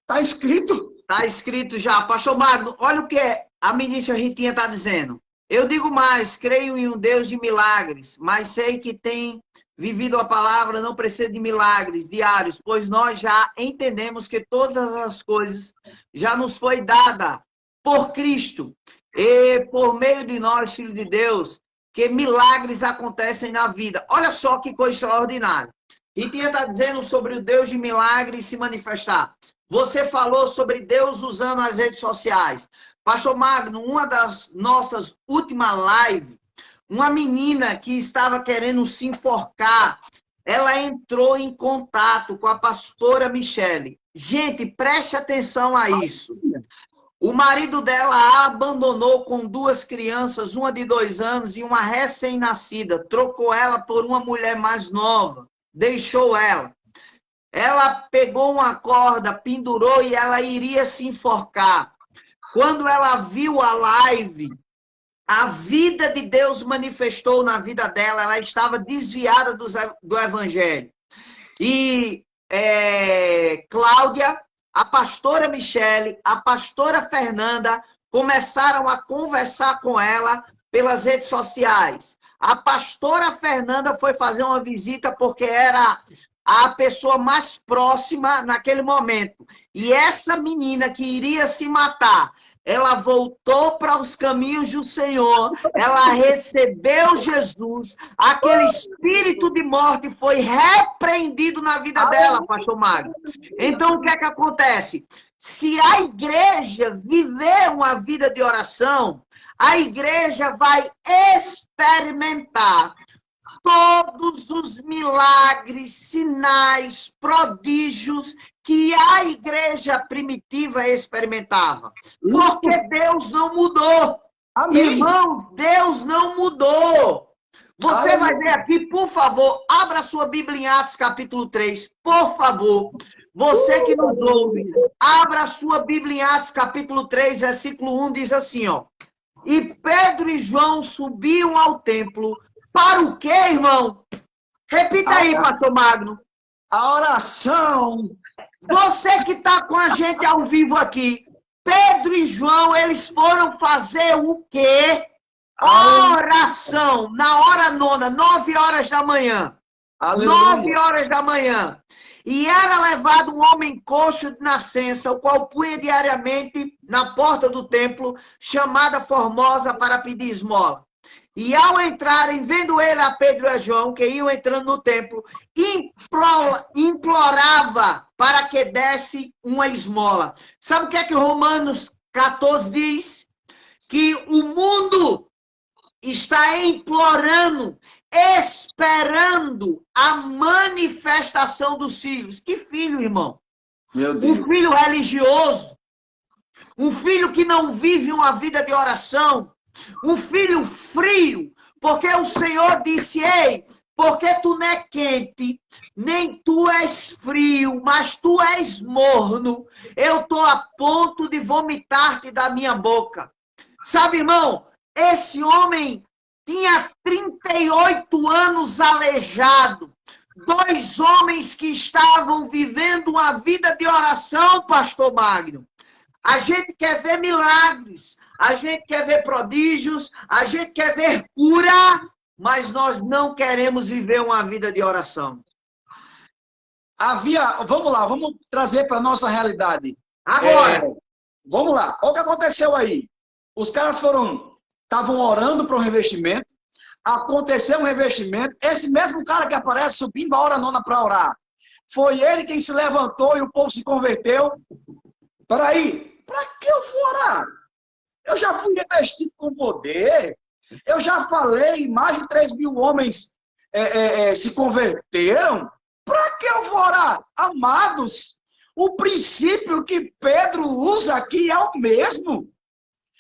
Está escrito. Está escrito já. Pastor Magno, olha o que a ministra Ritinha está dizendo. Eu digo mais, creio em um Deus de milagres, mas sei que tem vivido a palavra, não precisa de milagres diários, pois nós já entendemos que todas as coisas já nos foi dada por Cristo e por meio de nós, filhos de Deus, que milagres acontecem na vida. Olha só que coisa extraordinária. Ritinha está dizendo sobre o Deus de milagres se manifestar. Você falou sobre Deus usando as redes sociais. Pastor Magno, uma das nossas últimas lives, uma menina que estava querendo se enforcar, ela entrou em contato com a pastora Michele. Gente, preste atenção a isso. O marido dela a abandonou com 2 crianças, uma de 2 anos e uma recém-nascida. Trocou ela por uma mulher mais nova. Deixou ela. Ela pegou uma corda, pendurou e ela iria se enforcar. Quando ela viu a live, a vida de Deus manifestou na vida dela. Ela estava desviada do evangelho. E Cláudia, a pastora Michele, a pastora Fernanda começaram a conversar com ela pelas redes sociais. A pastora Fernanda foi fazer uma visita porque era a pessoa mais próxima naquele momento. E essa menina que iria se matar, ela voltou para os caminhos do Senhor, ela recebeu Jesus, aquele espírito de morte foi repreendido na vida dela, pastor Mário. Então, o que é que acontece? Se a igreja viver uma vida de oração, a igreja vai experimentar todos os milagres, sinais, prodígios que a igreja primitiva experimentava. Porque Deus não mudou. Amém. Irmãos, Deus não mudou. Você vai ver aqui, por favor, abra sua Bíblia em Atos capítulo 3, por favor. Você que nos ouve, abra sua Bíblia em Atos capítulo 3, versículo 1, diz assim, ó. E Pedro e João subiam ao templo. Para o quê, irmão? Repita aí, pastor Magno. A oração. Você que está com a gente ao vivo aqui. Pedro e João, eles foram fazer o quê? Oração. Na hora 9, 9 horas da manhã. Aleluia. 9 horas da manhã. E era levado um homem coxo de nascença, o qual punha diariamente na porta do templo, chamada Formosa, para pedir esmola. E ao entrarem, vendo ele a Pedro e a João, que iam entrando no templo, implorava para que desse uma esmola. Sabe o que é que Romanos 14 diz? Que o mundo está implorando, esperando a manifestação dos filhos. Que filho, irmão? Meu Deus. Um filho religioso. Um filho que não vive uma vida de oração. Um filho frio, porque o Senhor disse, ei, porque tu não é quente, nem tu és frio, mas tu és morno, eu estou a ponto de vomitar-te da minha boca. Sabe, irmão, esse homem tinha 38 anos aleijado, 2 homens que estavam vivendo uma vida de oração, pastor Magno. A gente quer ver milagres, a gente quer ver prodígios, a gente quer ver cura, mas nós não queremos viver uma vida de oração. Vamos lá, vamos trazer para a nossa realidade. Agora, vamos lá, olha o que aconteceu aí. Os caras estavam orando para um revestimento, aconteceu um revestimento, esse mesmo cara que aparece subindo a hora 9 para orar, foi ele quem se levantou e o povo se converteu. Peraí, para que eu vou orar? Eu já fui revestido com poder. Eu já falei, mais de 3 mil homens se converteram. Para que eu vou orar? Amados, o princípio que Pedro usa aqui é o mesmo.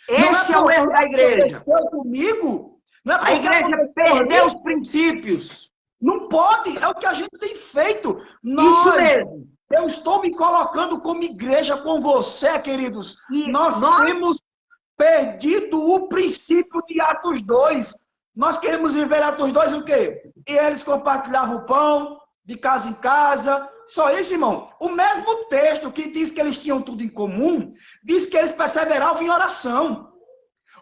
esse é o erro da igreja. Comigo, A igreja perdeu os princípios. Não pode, é o que a gente tem feito. Isso mesmo. Eu estou me colocando como igreja com você, queridos. E Nós temos perdido o princípio de Atos 2. Nós queremos viver Atos 2 o quê? E eles compartilhavam o pão, de casa em casa. Só isso, irmão. O mesmo texto que diz que eles tinham tudo em comum, diz que eles perseveravam em oração.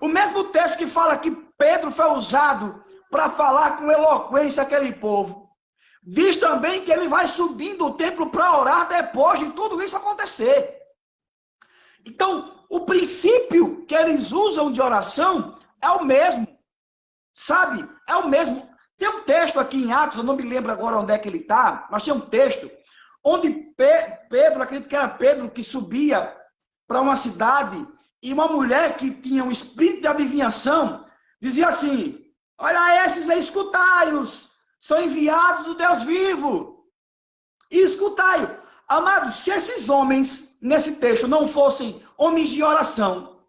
O mesmo texto que fala que Pedro foi usado para falar com eloquência aquele povo. Diz também que ele vai subindo o templo para orar depois de tudo isso acontecer. Então, o princípio que eles usam de oração é o mesmo. Sabe? É o mesmo. Tem um texto aqui em Atos, eu não me lembro agora onde é que ele está, mas tem um texto onde Pedro, acredito que era Pedro, que subia para uma cidade e uma mulher que tinha um espírito de adivinhação dizia assim: olha esses aí, escutai-os, são enviados do Deus vivo. E escutai-os. Amados, se esses homens, nesse texto, não fossem homens de oração,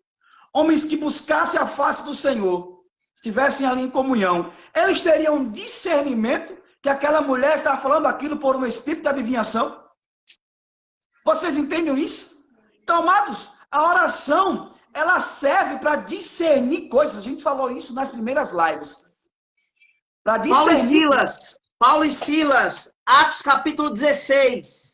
homens que buscassem a face do Senhor, estivessem ali em comunhão, eles teriam discernimento que aquela mulher estava falando aquilo por um espírito de adivinhação? Vocês entendem isso? Então, amados, a oração, ela serve para discernir coisas. A gente falou isso nas primeiras lives. Para discernir. Paulo e Silas, Atos capítulo 16.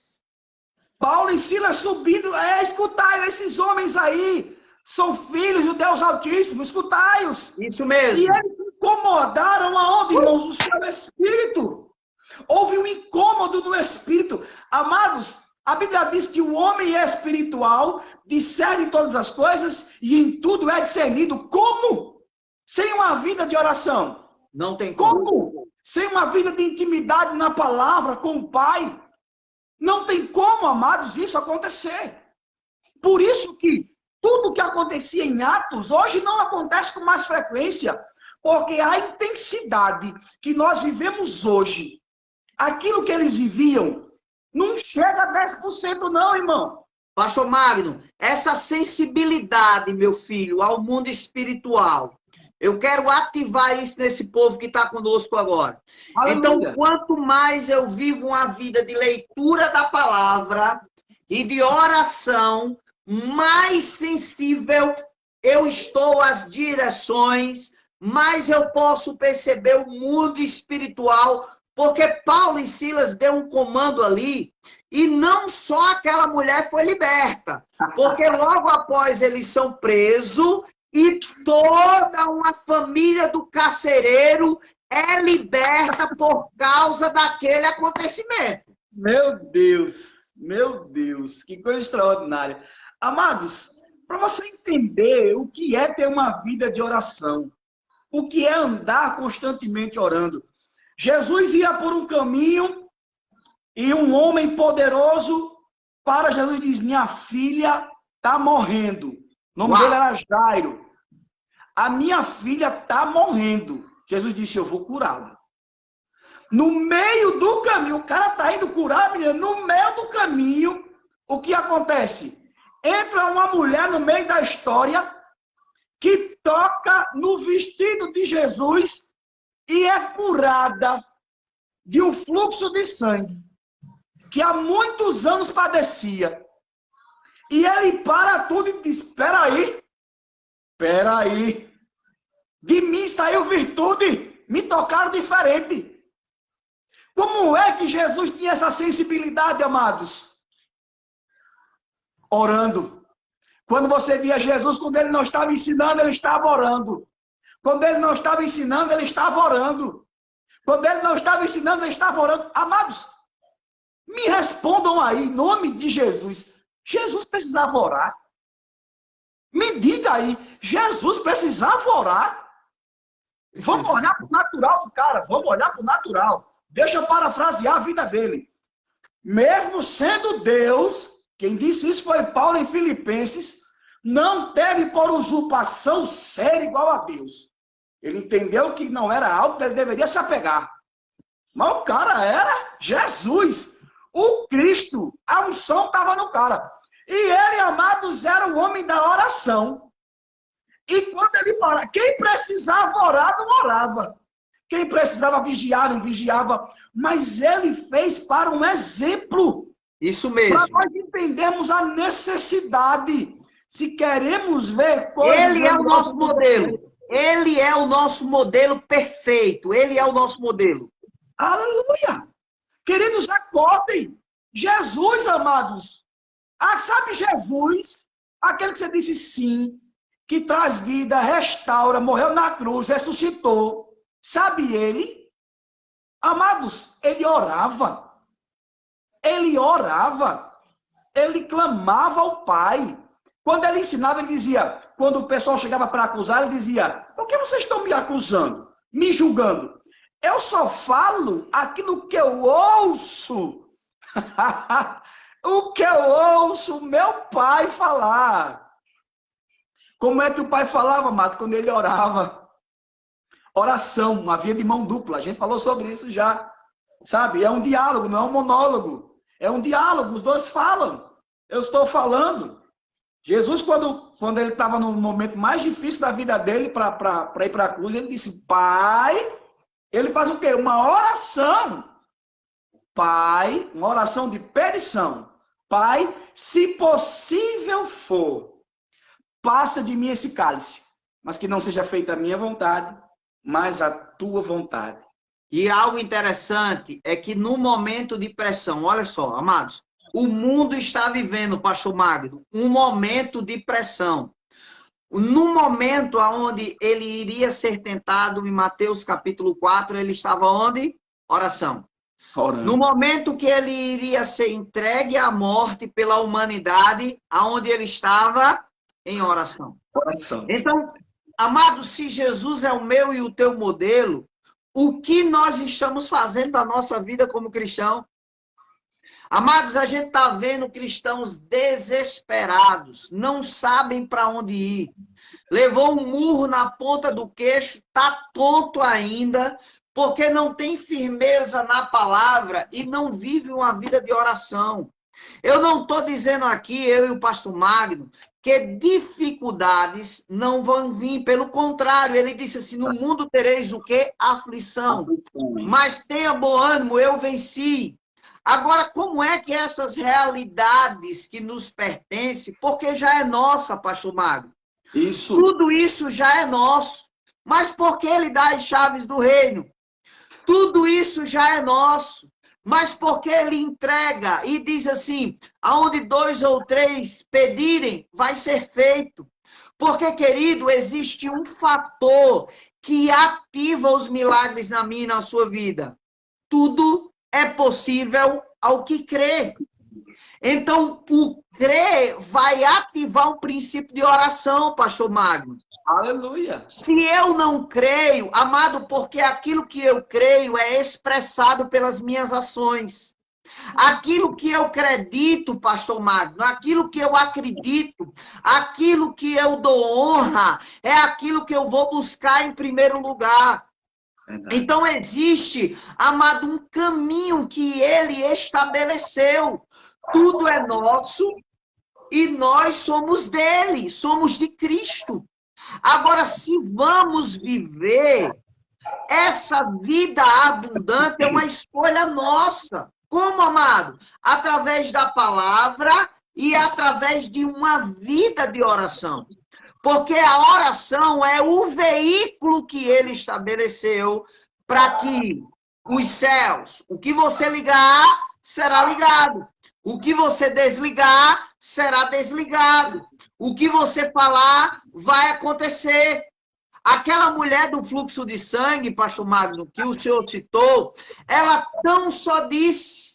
Paulo e Silas subindo, escutai esses homens aí, são filhos do Deus Altíssimo, escutai-os. Isso mesmo. E eles se incomodaram aonde, irmãos? No seu espírito. Houve um incômodo no espírito. Amados, a Bíblia diz que o homem é espiritual, discerne todas as coisas e em tudo é discernido. Como? Sem uma vida de oração. Não tem como. Como? Sem uma vida de intimidade na palavra com o Pai. Não tem como, amados, isso acontecer. Por isso que tudo que acontecia em Atos, hoje não acontece com mais frequência, porque a intensidade que nós vivemos hoje, aquilo que eles viviam, não chega a 10% não, irmão. Pastor Magno, essa sensibilidade, meu filho, ao mundo espiritual, eu quero ativar isso nesse povo que está conosco agora. Aleluia. Então, quanto mais eu vivo uma vida de leitura da palavra e de oração, mais sensível eu estou às direções, mais eu posso perceber o mundo espiritual, porque Paulo e Silas deu um comando ali, e não só aquela mulher foi liberta, porque logo após eles são presos, e toda uma família do carcereiro é liberta por causa daquele acontecimento. Meu Deus, que coisa extraordinária. Amados, para você entender o que é ter uma vida de oração, o que é andar constantemente orando. Jesus ia por um caminho e um homem poderoso para Jesus diz: minha filha está morrendo. O nome dele era Jairo. A minha filha está morrendo. Jesus disse: eu vou curá-la. No meio do caminho, o cara está indo curar a menina. No meio do caminho, o que acontece? Entra uma mulher no meio da história que toca no vestido de Jesus e é curada de um fluxo de sangue que há muitos anos padecia. E ele para tudo e diz: espera aí, de mim saiu virtude, me tocaram diferente. Como é que Jesus tinha essa sensibilidade, amados? Orando. Quando você via Jesus, quando ele não estava ensinando, ele estava orando. Quando ele não estava ensinando, ele estava orando. Quando ele não estava ensinando, ele estava orando. Amados, me respondam aí, em nome de Jesus. Jesus precisava orar? Me diga aí, Jesus precisava orar? Vamos olhar para o natural do cara, vamos olhar para o natural. Deixa eu parafrasear a vida dele. Mesmo sendo Deus, quem disse isso foi Paulo em Filipenses, não teve por usurpação ser igual a Deus. Ele entendeu que não era algo que ele deveria se apegar. Mas o cara era Jesus, o Cristo, a unção estava no cara. E ele, amados, era o homem da oração. E quando ele orava, quem precisava orar, não orava. Quem precisava vigiar, não vigiava. Mas ele fez para um exemplo. Isso mesmo. Para nós entendermos a necessidade Se queremos ver coisas... Ele é o nosso modelo. Ele é o nosso modelo perfeito. Ele é o nosso modelo. Aleluia! Queridos, acordem. Jesus, amados. Sabe Jesus? Aquele que você disse sim, que traz vida, restaura, morreu na cruz, ressuscitou. Sabe ele? Amados, ele orava. Ele orava. Ele clamava ao Pai. Quando ele ensinava, ele dizia, quando o pessoal chegava para acusar, ele dizia, por que vocês estão me acusando, me julgando? Eu só falo aquilo que eu ouço. O que eu ouço meu pai falar. Como é que o pai falava, amado, quando ele orava? Oração, uma via de mão dupla. A gente falou sobre isso já. Sabe? É um diálogo, não é um monólogo. É um diálogo, os dois falam. Eu estou falando. Jesus, quando ele estava no momento mais difícil da vida dele para ir para a cruz, ele disse, Pai, ele faz o quê? Uma oração. Pai, uma oração de petição. Pai, se possível for, passa de mim esse cálice, mas que não seja feita a minha vontade, mas a tua vontade. E algo interessante é que no momento de pressão, olha só, amados, o mundo está vivendo, pastor Magno, um momento de pressão. No momento onde ele iria ser tentado, em Mateus capítulo 4, ele estava onde? Oração. Orando. No momento que ele iria ser entregue à morte pela humanidade, aonde ele estava? Em oração. Oração. Então, amado, se Jesus é o meu e o teu modelo, o que nós estamos fazendo da nossa vida como cristão? Amados, a gente está vendo cristãos desesperados, não sabem para onde ir. Levou um murro na ponta do queixo, está tonto ainda, porque não tem firmeza na palavra e não vive uma vida de oração. Eu não estou dizendo aqui, eu e o pastor Magno, que dificuldades não vão vir. Pelo contrário, ele disse assim, no mundo tereis o quê? Aflição. Mas tenha bom ânimo, eu venci. Agora, como é que essas realidades que nos pertencem, porque já é nossa, pastor Magno. Isso. Tudo isso já é nosso. Mas por que ele dá as chaves do reino? Tudo isso já é nosso. Mas porque ele entrega e diz assim, aonde 2 ou 3 pedirem, vai ser feito. Porque, querido, existe um fator que ativa os milagres na minha e na sua vida. Tudo é possível ao que crê. Então, o crer vai ativar um princípio de oração, pastor Magno. Aleluia. Se eu não creio, amado, porque aquilo que eu creio é expressado pelas minhas ações. Aquilo que eu acredito, pastor Magno, aquilo que eu acredito, aquilo que eu dou honra, é aquilo que eu vou buscar em primeiro lugar. Então existe, amado, um caminho que ele estabeleceu. Tudo é nosso e nós somos dele, somos de Cristo. Agora, se vamos viver essa vida abundante, é uma escolha nossa. Como, amado? Através da palavra e através de uma vida de oração. Porque a oração é o veículo que ele estabeleceu para que os céus, o que você ligar, será ligado. O que você desligar, será desligado. O que você falar, vai acontecer. Aquela mulher do fluxo de sangue, pastor Magno, que o senhor citou, ela tão só disse,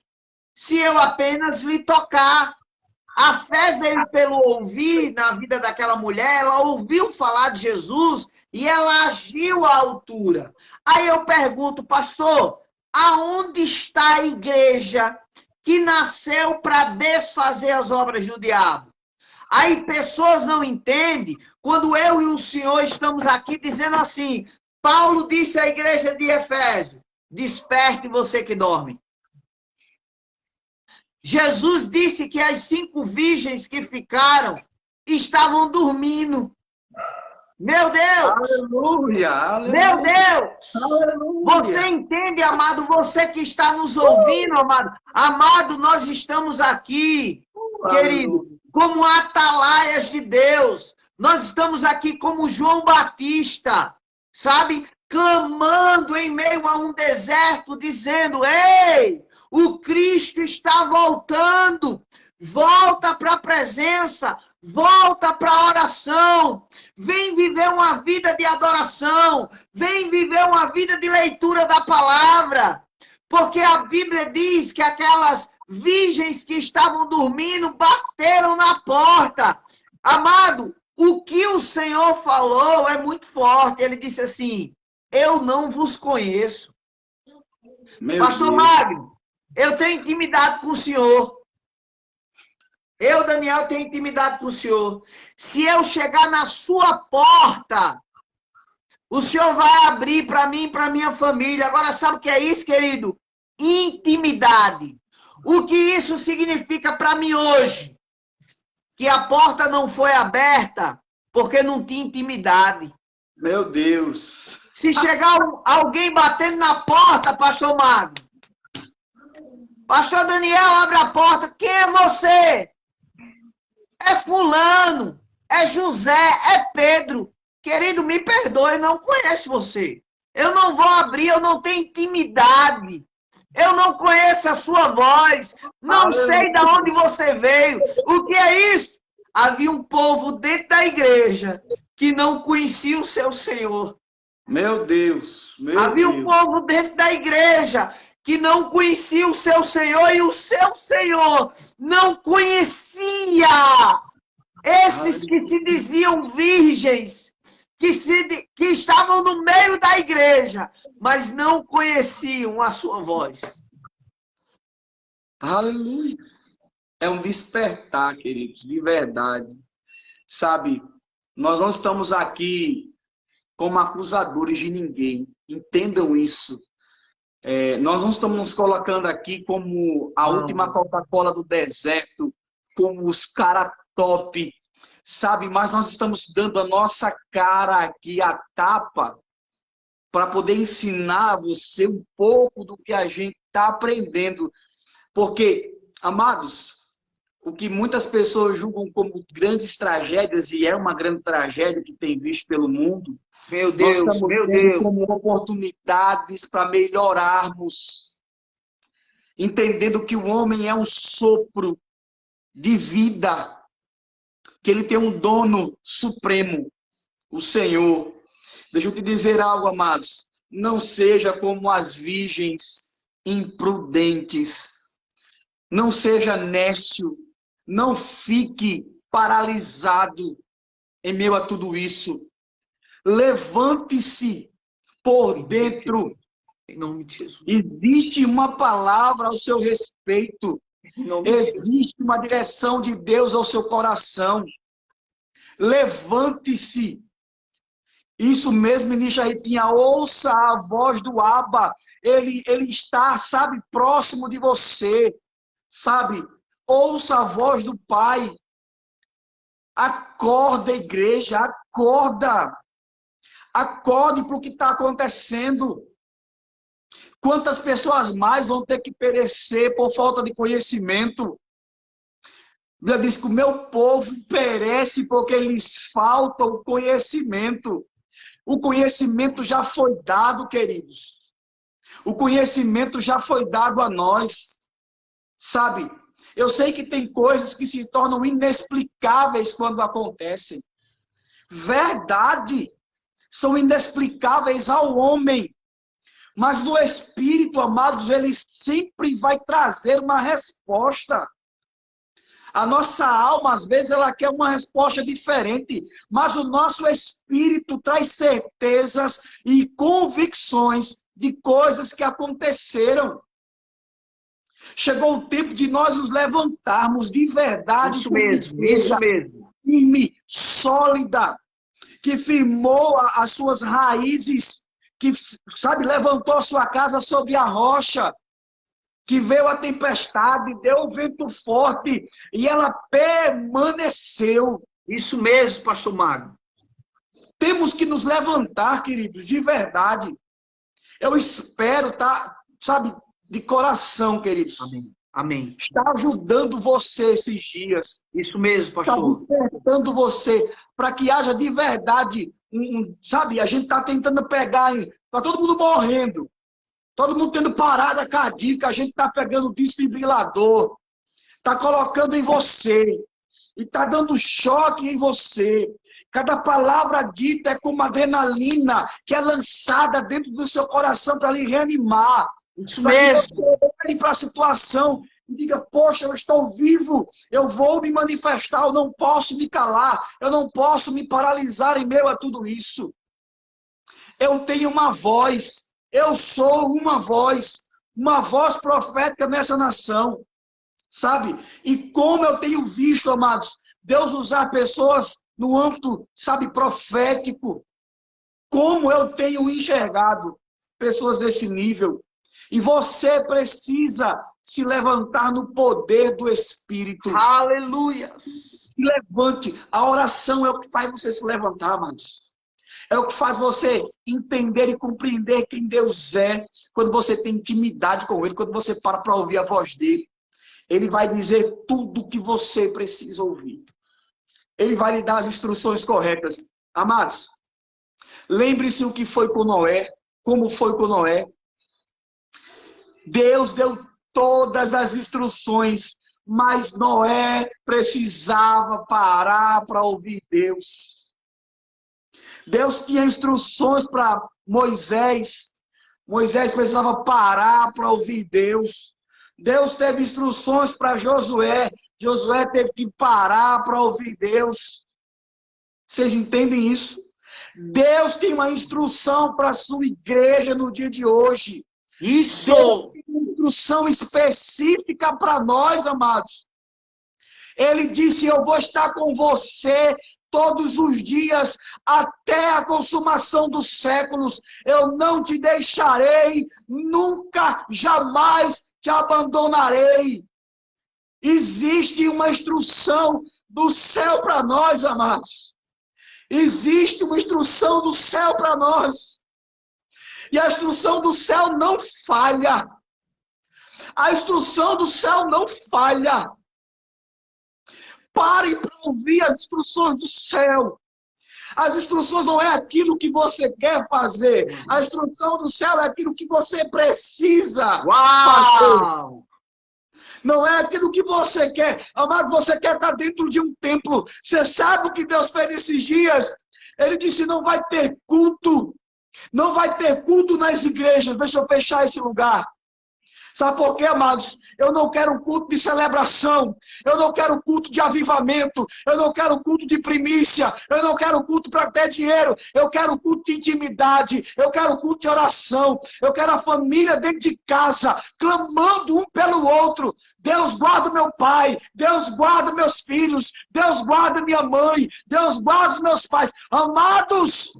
se eu apenas lhe tocar. A fé veio pelo ouvir na vida daquela mulher, ela ouviu falar de Jesus e ela agiu à altura. Aí eu pergunto, pastor, aonde está a igreja que nasceu para desfazer as obras do diabo? Aí pessoas não entendem quando eu e o senhor estamos aqui dizendo assim, Paulo disse à igreja de Efésio, desperte você que dorme. Jesus disse que as 5 virgens que ficaram estavam dormindo. Meu Deus! Aleluia! Aleluia! Meu Deus! Aleluia! Você entende, amado? Você que está nos ouvindo, amado? Amado, nós estamos aqui, querido, como atalaias de Deus. Nós estamos aqui como João Batista, sabe? Clamando em meio a um deserto, dizendo: ei, o Cristo está voltando. Volta para a presença, volta para a oração, vem viver uma vida de adoração, vem viver uma vida de leitura da palavra, porque a Bíblia diz que aquelas virgens que estavam dormindo bateram na porta. Amado, o que o Senhor falou é muito forte. Ele disse assim: eu não vos conheço. Pastor Magno, eu tenho intimidade com o Senhor. Eu, Daniel, tenho intimidade com o Senhor. Se eu chegar na sua porta, o Senhor vai abrir para mim e para minha família. Agora, sabe o que é isso, querido? Intimidade. O que isso significa para mim hoje? Que a porta não foi aberta porque não tinha intimidade. Meu Deus. Se chegar alguém batendo na porta, pastor Magno, pastor Daniel, abre a porta. Quem é você? É fulano, é José, é Pedro. Querido, me perdoe, eu não conheço você. Eu não vou abrir, eu não tenho intimidade. Eu não conheço a sua voz. Não sei de onde você veio. O que é isso? Havia um povo dentro da igreja que não conhecia o seu Senhor. Meu Deus, meu Havia Deus. um povo dentro da igreja que não conhecia o seu Senhor e o seu Senhor não conhecia esses que se diziam virgens, que estavam no meio da igreja, mas não conheciam a sua voz. Aleluia. É um despertar, queridos, de verdade. Sabe, nós não estamos aqui como acusadores de ninguém. Entendam isso. Nós não estamos nos colocando aqui como a última Coca-Cola do deserto, como os caras top, sabe? Mas nós estamos dando a nossa cara aqui, a tapa, para poder ensinar a você um pouco do que a gente está aprendendo. Porque, amados, o que muitas pessoas julgam como grandes tragédias, e é uma grande tragédia que tem visto pelo mundo, Meu Deus, nós estamos meu tendo Deus. como oportunidades para melhorarmos, entendendo que o homem é um sopro de vida, que ele tem um dono supremo, o Senhor. Deixa eu te dizer algo, amados. Não seja como as virgens imprudentes. Não seja nécio. Não fique paralisado em meio a tudo isso. Levante-se por dentro. Em nome de Jesus. Existe uma palavra ao seu respeito. Em nome de Jesus. Existe uma direção de Deus ao seu coração. Levante-se. Isso mesmo, ministro Ritinha, ouça a voz do Abba. Ele está, sabe, próximo de você. Sabe? Ouça a voz do Pai. Acorda, igreja, acorda. Acorde para o que está acontecendo. Quantas pessoas mais vão ter que perecer por falta de conhecimento? A Bíblia diz que o meu povo perece porque lhes falta o conhecimento. O conhecimento já foi dado, queridos. O conhecimento já foi dado a nós. Sabe? Eu sei que tem coisas que se tornam inexplicáveis quando acontecem. Verdade. São inexplicáveis ao homem. Mas no Espírito, amados, ele sempre vai trazer uma resposta. A nossa alma, às vezes, ela quer uma resposta diferente. Mas o nosso Espírito traz certezas e convicções de coisas que aconteceram. Chegou o tempo de nós nos levantarmos de verdade. Isso mesmo, isso mesmo. Firme, sólida, que firmou as suas raízes, que, sabe, levantou a sua casa sobre a rocha, que veio a tempestade, deu o vento forte, e ela permaneceu. Isso mesmo, pastor Magno. Temos que nos levantar, queridos, de verdade. Eu espero, tá, sabe, de coração, queridos. Amém. Amém. Está ajudando você esses dias. Isso mesmo, Está pastor. despertando você para que haja de verdade, sabe? A gente está tentando pegar, está todo mundo morrendo, todo mundo tendo parada cardíaca, a gente está pegando desfibrilador, está colocando em você e está dando choque em você. Cada palavra dita é como adrenalina que é lançada dentro do seu coração para lhe reanimar. Isso Para que mesmo. você olhe para a situação e diga, poxa, eu estou vivo, eu vou me manifestar, eu não posso me calar, eu não posso me paralisar em meio a tudo isso. Eu tenho uma voz, eu sou uma voz profética nessa nação, sabe? E como eu tenho visto, amados, Deus usar pessoas no âmbito, sabe, profético, como eu tenho enxergado pessoas desse nível. E você precisa se levantar no poder do Espírito. Aleluia. Se levante. A oração é o que faz você se levantar, amados. É o que faz você entender e compreender quem Deus é. Quando você tem intimidade com Ele, quando você para ouvir a voz dEle. Ele vai dizer tudo o que você precisa ouvir. Ele vai lhe dar as instruções corretas. Amados, lembre-se o que foi com Noé, como foi com Noé. Deus deu todas as instruções, mas Noé precisava parar para ouvir Deus. Deus tinha instruções para Moisés. Moisés precisava parar para ouvir Deus. Deus teve instruções para Josué. Josué teve que parar para ouvir Deus. Vocês entendem isso? Deus tem uma instrução para a sua igreja no dia de hoje. Isso! Deus tem uma instrução específica para nós, amados. Ele disse, eu vou estar com você todos os dias, até a consumação dos séculos. Eu não te deixarei, nunca, jamais te abandonarei. Existe uma instrução do céu para nós, amados. Existe uma instrução do céu para nós. E a instrução do céu não falha. A instrução do céu não falha. Pare para ouvir as instruções do céu. As instruções não é aquilo que você quer fazer. A instrução do céu é aquilo que você precisa fazer. Não é aquilo que você quer. Amado, você quer estar dentro de um templo. Você sabe o que Deus fez esses dias? Ele disse, não vai ter culto. Não vai ter culto nas igrejas. Deixa eu fechar esse lugar. Sabe por quê, amados? Eu não quero culto de celebração. Eu não quero culto de avivamento. Eu não quero culto de primícia. Eu não quero culto para ter dinheiro. Eu quero culto de intimidade. Eu quero culto de oração. Eu quero a família dentro de casa, clamando um pelo outro. Deus guarda meu pai. Deus guarda meus filhos. Deus guarda minha mãe. Deus guarda os meus pais. Amados,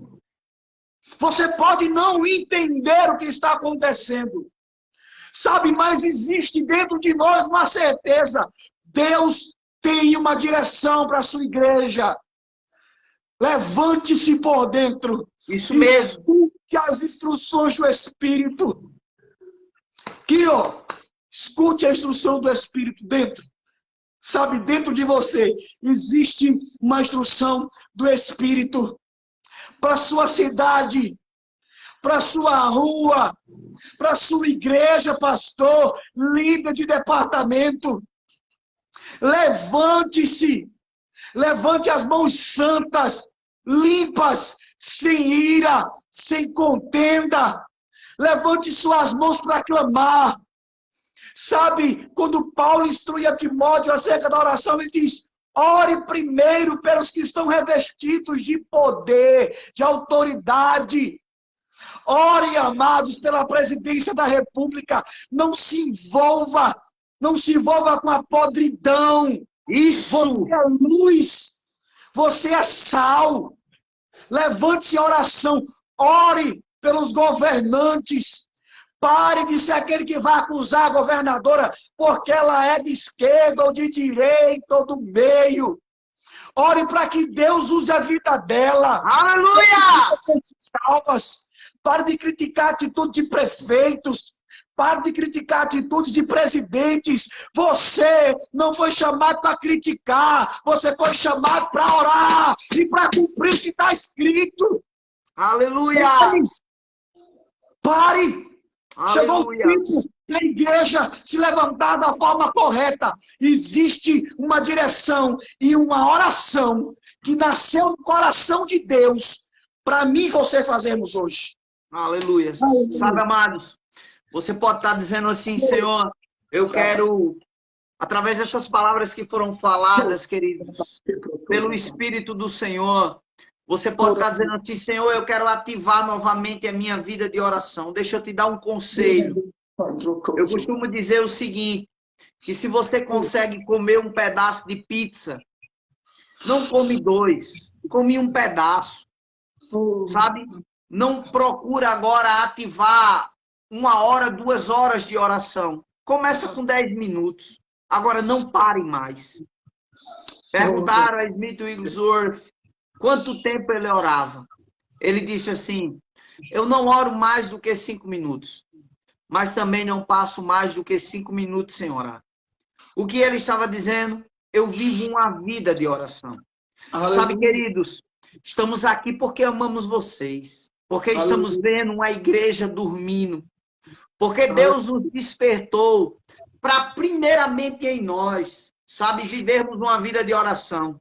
você pode não entender o que está acontecendo. Sabe, mas existe dentro de nós uma certeza. Deus tem uma direção para a sua igreja. Levante-se por dentro. Isso mesmo. Escute as instruções do Espírito. Aqui, ó. Escute a instrução do Espírito dentro. Sabe, dentro de você existe uma instrução do Espírito para a sua cidade, para a sua rua, para a sua igreja, pastor, líder de departamento. Levante-se, levante as mãos santas, limpas, sem ira, sem contenda. Levante suas mãos para clamar. Sabe, quando Paulo instrui a Timóteo acerca da oração, ele diz, ore primeiro pelos que estão revestidos de poder, de autoridade. Ore, amados, pela presidência da República. Não se envolva com a podridão. Isso! Você é luz, você é sal. Levante-se a oração. Ore pelos governantes. Pare de ser aquele que vai acusar a governadora porque ela é de esquerda ou de direita ou do meio. Ore para que Deus use a vida dela. Aleluia! Salvas. Pare de criticar a atitude de prefeitos. Pare de criticar atitudes de presidentes. Você não foi chamado para criticar. Você foi chamado para orar e para cumprir o que está escrito. Aleluia! Pare! Chegou o Aleluia! tempo da igreja se levantar da forma correta. Existe uma direção e uma oração que nasceu no coração de Deus para mim e você fazermos hoje. Aleluia! Sabe, amados, você pode estar dizendo assim, Senhor, eu quero, através dessas palavras que foram faladas, queridos, pelo Espírito do Senhor, você pode estar dizendo assim, Senhor, eu quero ativar novamente a minha vida de oração. Deixa eu te dar um conselho. Eu costumo dizer o seguinte, que se você consegue comer um pedaço de pizza, não come 2, come um pedaço, sabe? Não procura agora ativar 1 hora, 2 horas de oração. Começa com 10 minutos. Agora não pare mais. Perguntaram a Smith Wigglesworth quanto tempo ele orava. Ele disse assim, eu não oro mais do que 5 minutos, mas também não passo mais do que 5 minutos sem orar. O que ele estava dizendo? Eu vivo uma vida de oração. Sabe, queridos, estamos aqui porque amamos vocês, porque estamos vendo uma igreja dormindo, porque Deus nos despertou para primeiramente em nós, sabe, vivermos uma vida de oração.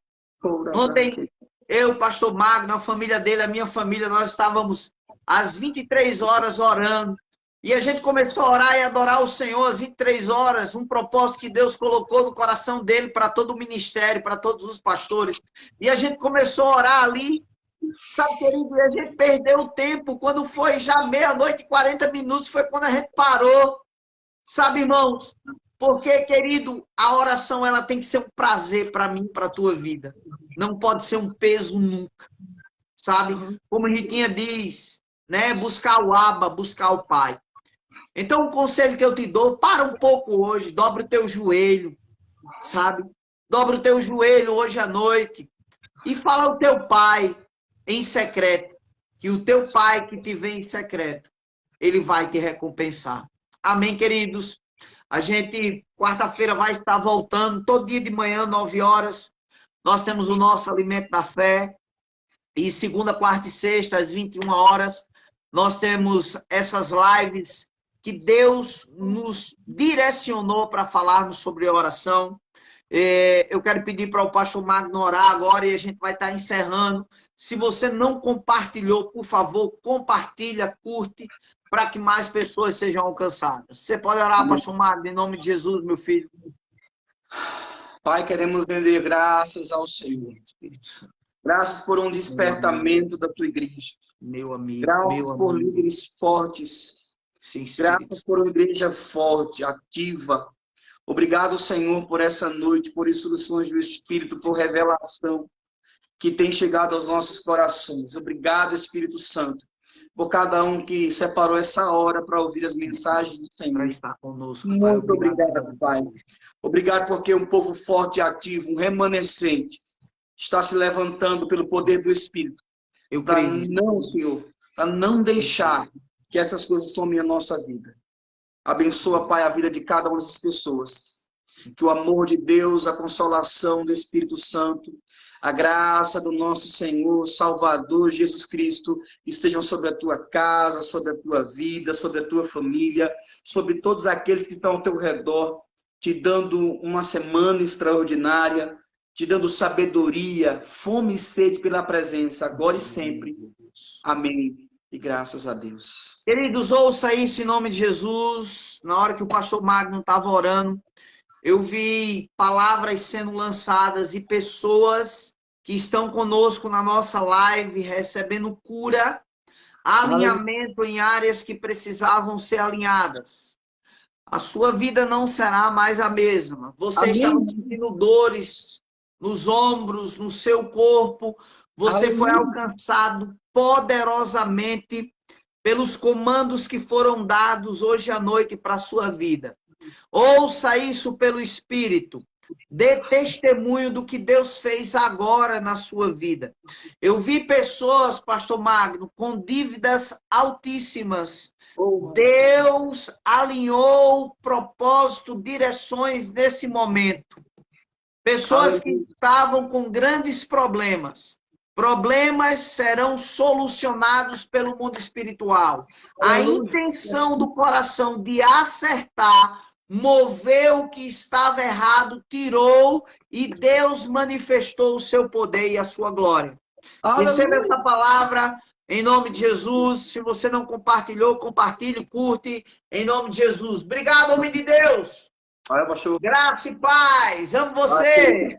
Ontem, eu, o pastor Magno, a família dele, a minha família, nós estávamos às 23 horas orando. E a gente começou a orar e adorar o Senhor às 23 horas, um propósito que Deus colocou no coração dele para todo o ministério, para todos os pastores. E a gente começou a orar ali, sabe, querido, e a gente perdeu o tempo. Quando foi já 00:40, foi quando a gente parou. Sabe, irmãos, porque, querido, a oração ela tem que ser um prazer para mim, para a tua vida. Não pode ser um peso nunca, sabe? Como Ritinha diz, né? Buscar o Abba, buscar o Pai. Então, o conselho que eu te dou, para um pouco hoje, dobra o teu joelho, sabe? Dobra o teu joelho hoje à noite e fala ao teu pai em secreto, que o teu pai que te vê em secreto, ele vai te recompensar. Amém, queridos? A gente, quarta-feira, vai estar voltando, todo dia de manhã, 9 horas. Nós temos o nosso Alimento da Fé. E segunda, quarta e sexta, às 21 horas, nós temos essas lives que Deus nos direcionou para falarmos sobre oração. Eu quero pedir para o pastor Magno orar agora e a gente vai estar encerrando. Se você não compartilhou, por favor, compartilha, curte, para que mais pessoas sejam alcançadas. Você pode orar, pastor Magno, em nome de Jesus, meu filho. Pai, queremos render graças ao Senhor. Graças por um despertamento da tua igreja. Meu amigo. Graças por líderes fortes. Sim, graças por uma igreja forte, ativa. Obrigado, Senhor, por essa noite, por instruções do Espírito, por revelação que tem chegado aos nossos corações. Obrigado, Espírito Santo, por cada um que separou essa hora para ouvir as mensagens do Senhor. Para estar conosco. Muito obrigado, Pai. Obrigado porque um povo forte e ativo, um remanescente, está se levantando pelo poder do Espírito. Eu creio. Não, Senhor, para não deixar que essas coisas tomem a nossa vida. Abençoa, Pai, a vida de cada uma dessas pessoas. Que o amor de Deus, a consolação do Espírito Santo, a graça do nosso Senhor, Salvador Jesus Cristo, estejam sobre a tua casa, sobre a tua vida, sobre a tua família, sobre todos aqueles que estão ao teu redor, te dando uma semana extraordinária, te dando sabedoria, fome e sede pela presença, agora e sempre. Amém. E graças a Deus. Queridos, ouça isso em nome de Jesus. Na hora que o pastor Magno estava orando, eu vi palavras sendo lançadas e pessoas que estão conosco na nossa live recebendo cura, alinhamento em áreas que precisavam ser alinhadas. A sua vida não será mais a mesma. Você estava sentindo dores nos ombros, no seu corpo. Você foi alcançado poderosamente pelos comandos que foram dados hoje à noite para a sua vida. Ouça isso pelo Espírito. Dê testemunho do que Deus fez agora na sua vida. Eu vi pessoas, pastor Magno, com dívidas altíssimas. Deus alinhou propósito, direções nesse momento. Pessoas que estavam com grandes problemas. Problemas serão solucionados pelo mundo espiritual. A intenção do coração de acertar moveu o que estava errado, tirou, e Deus manifestou o seu poder e a sua glória. Receba essa palavra em nome de Jesus. Se você não compartilhou, compartilhe, curte em nome de Jesus. Obrigado, homem de Deus. Graça e paz. Amo você.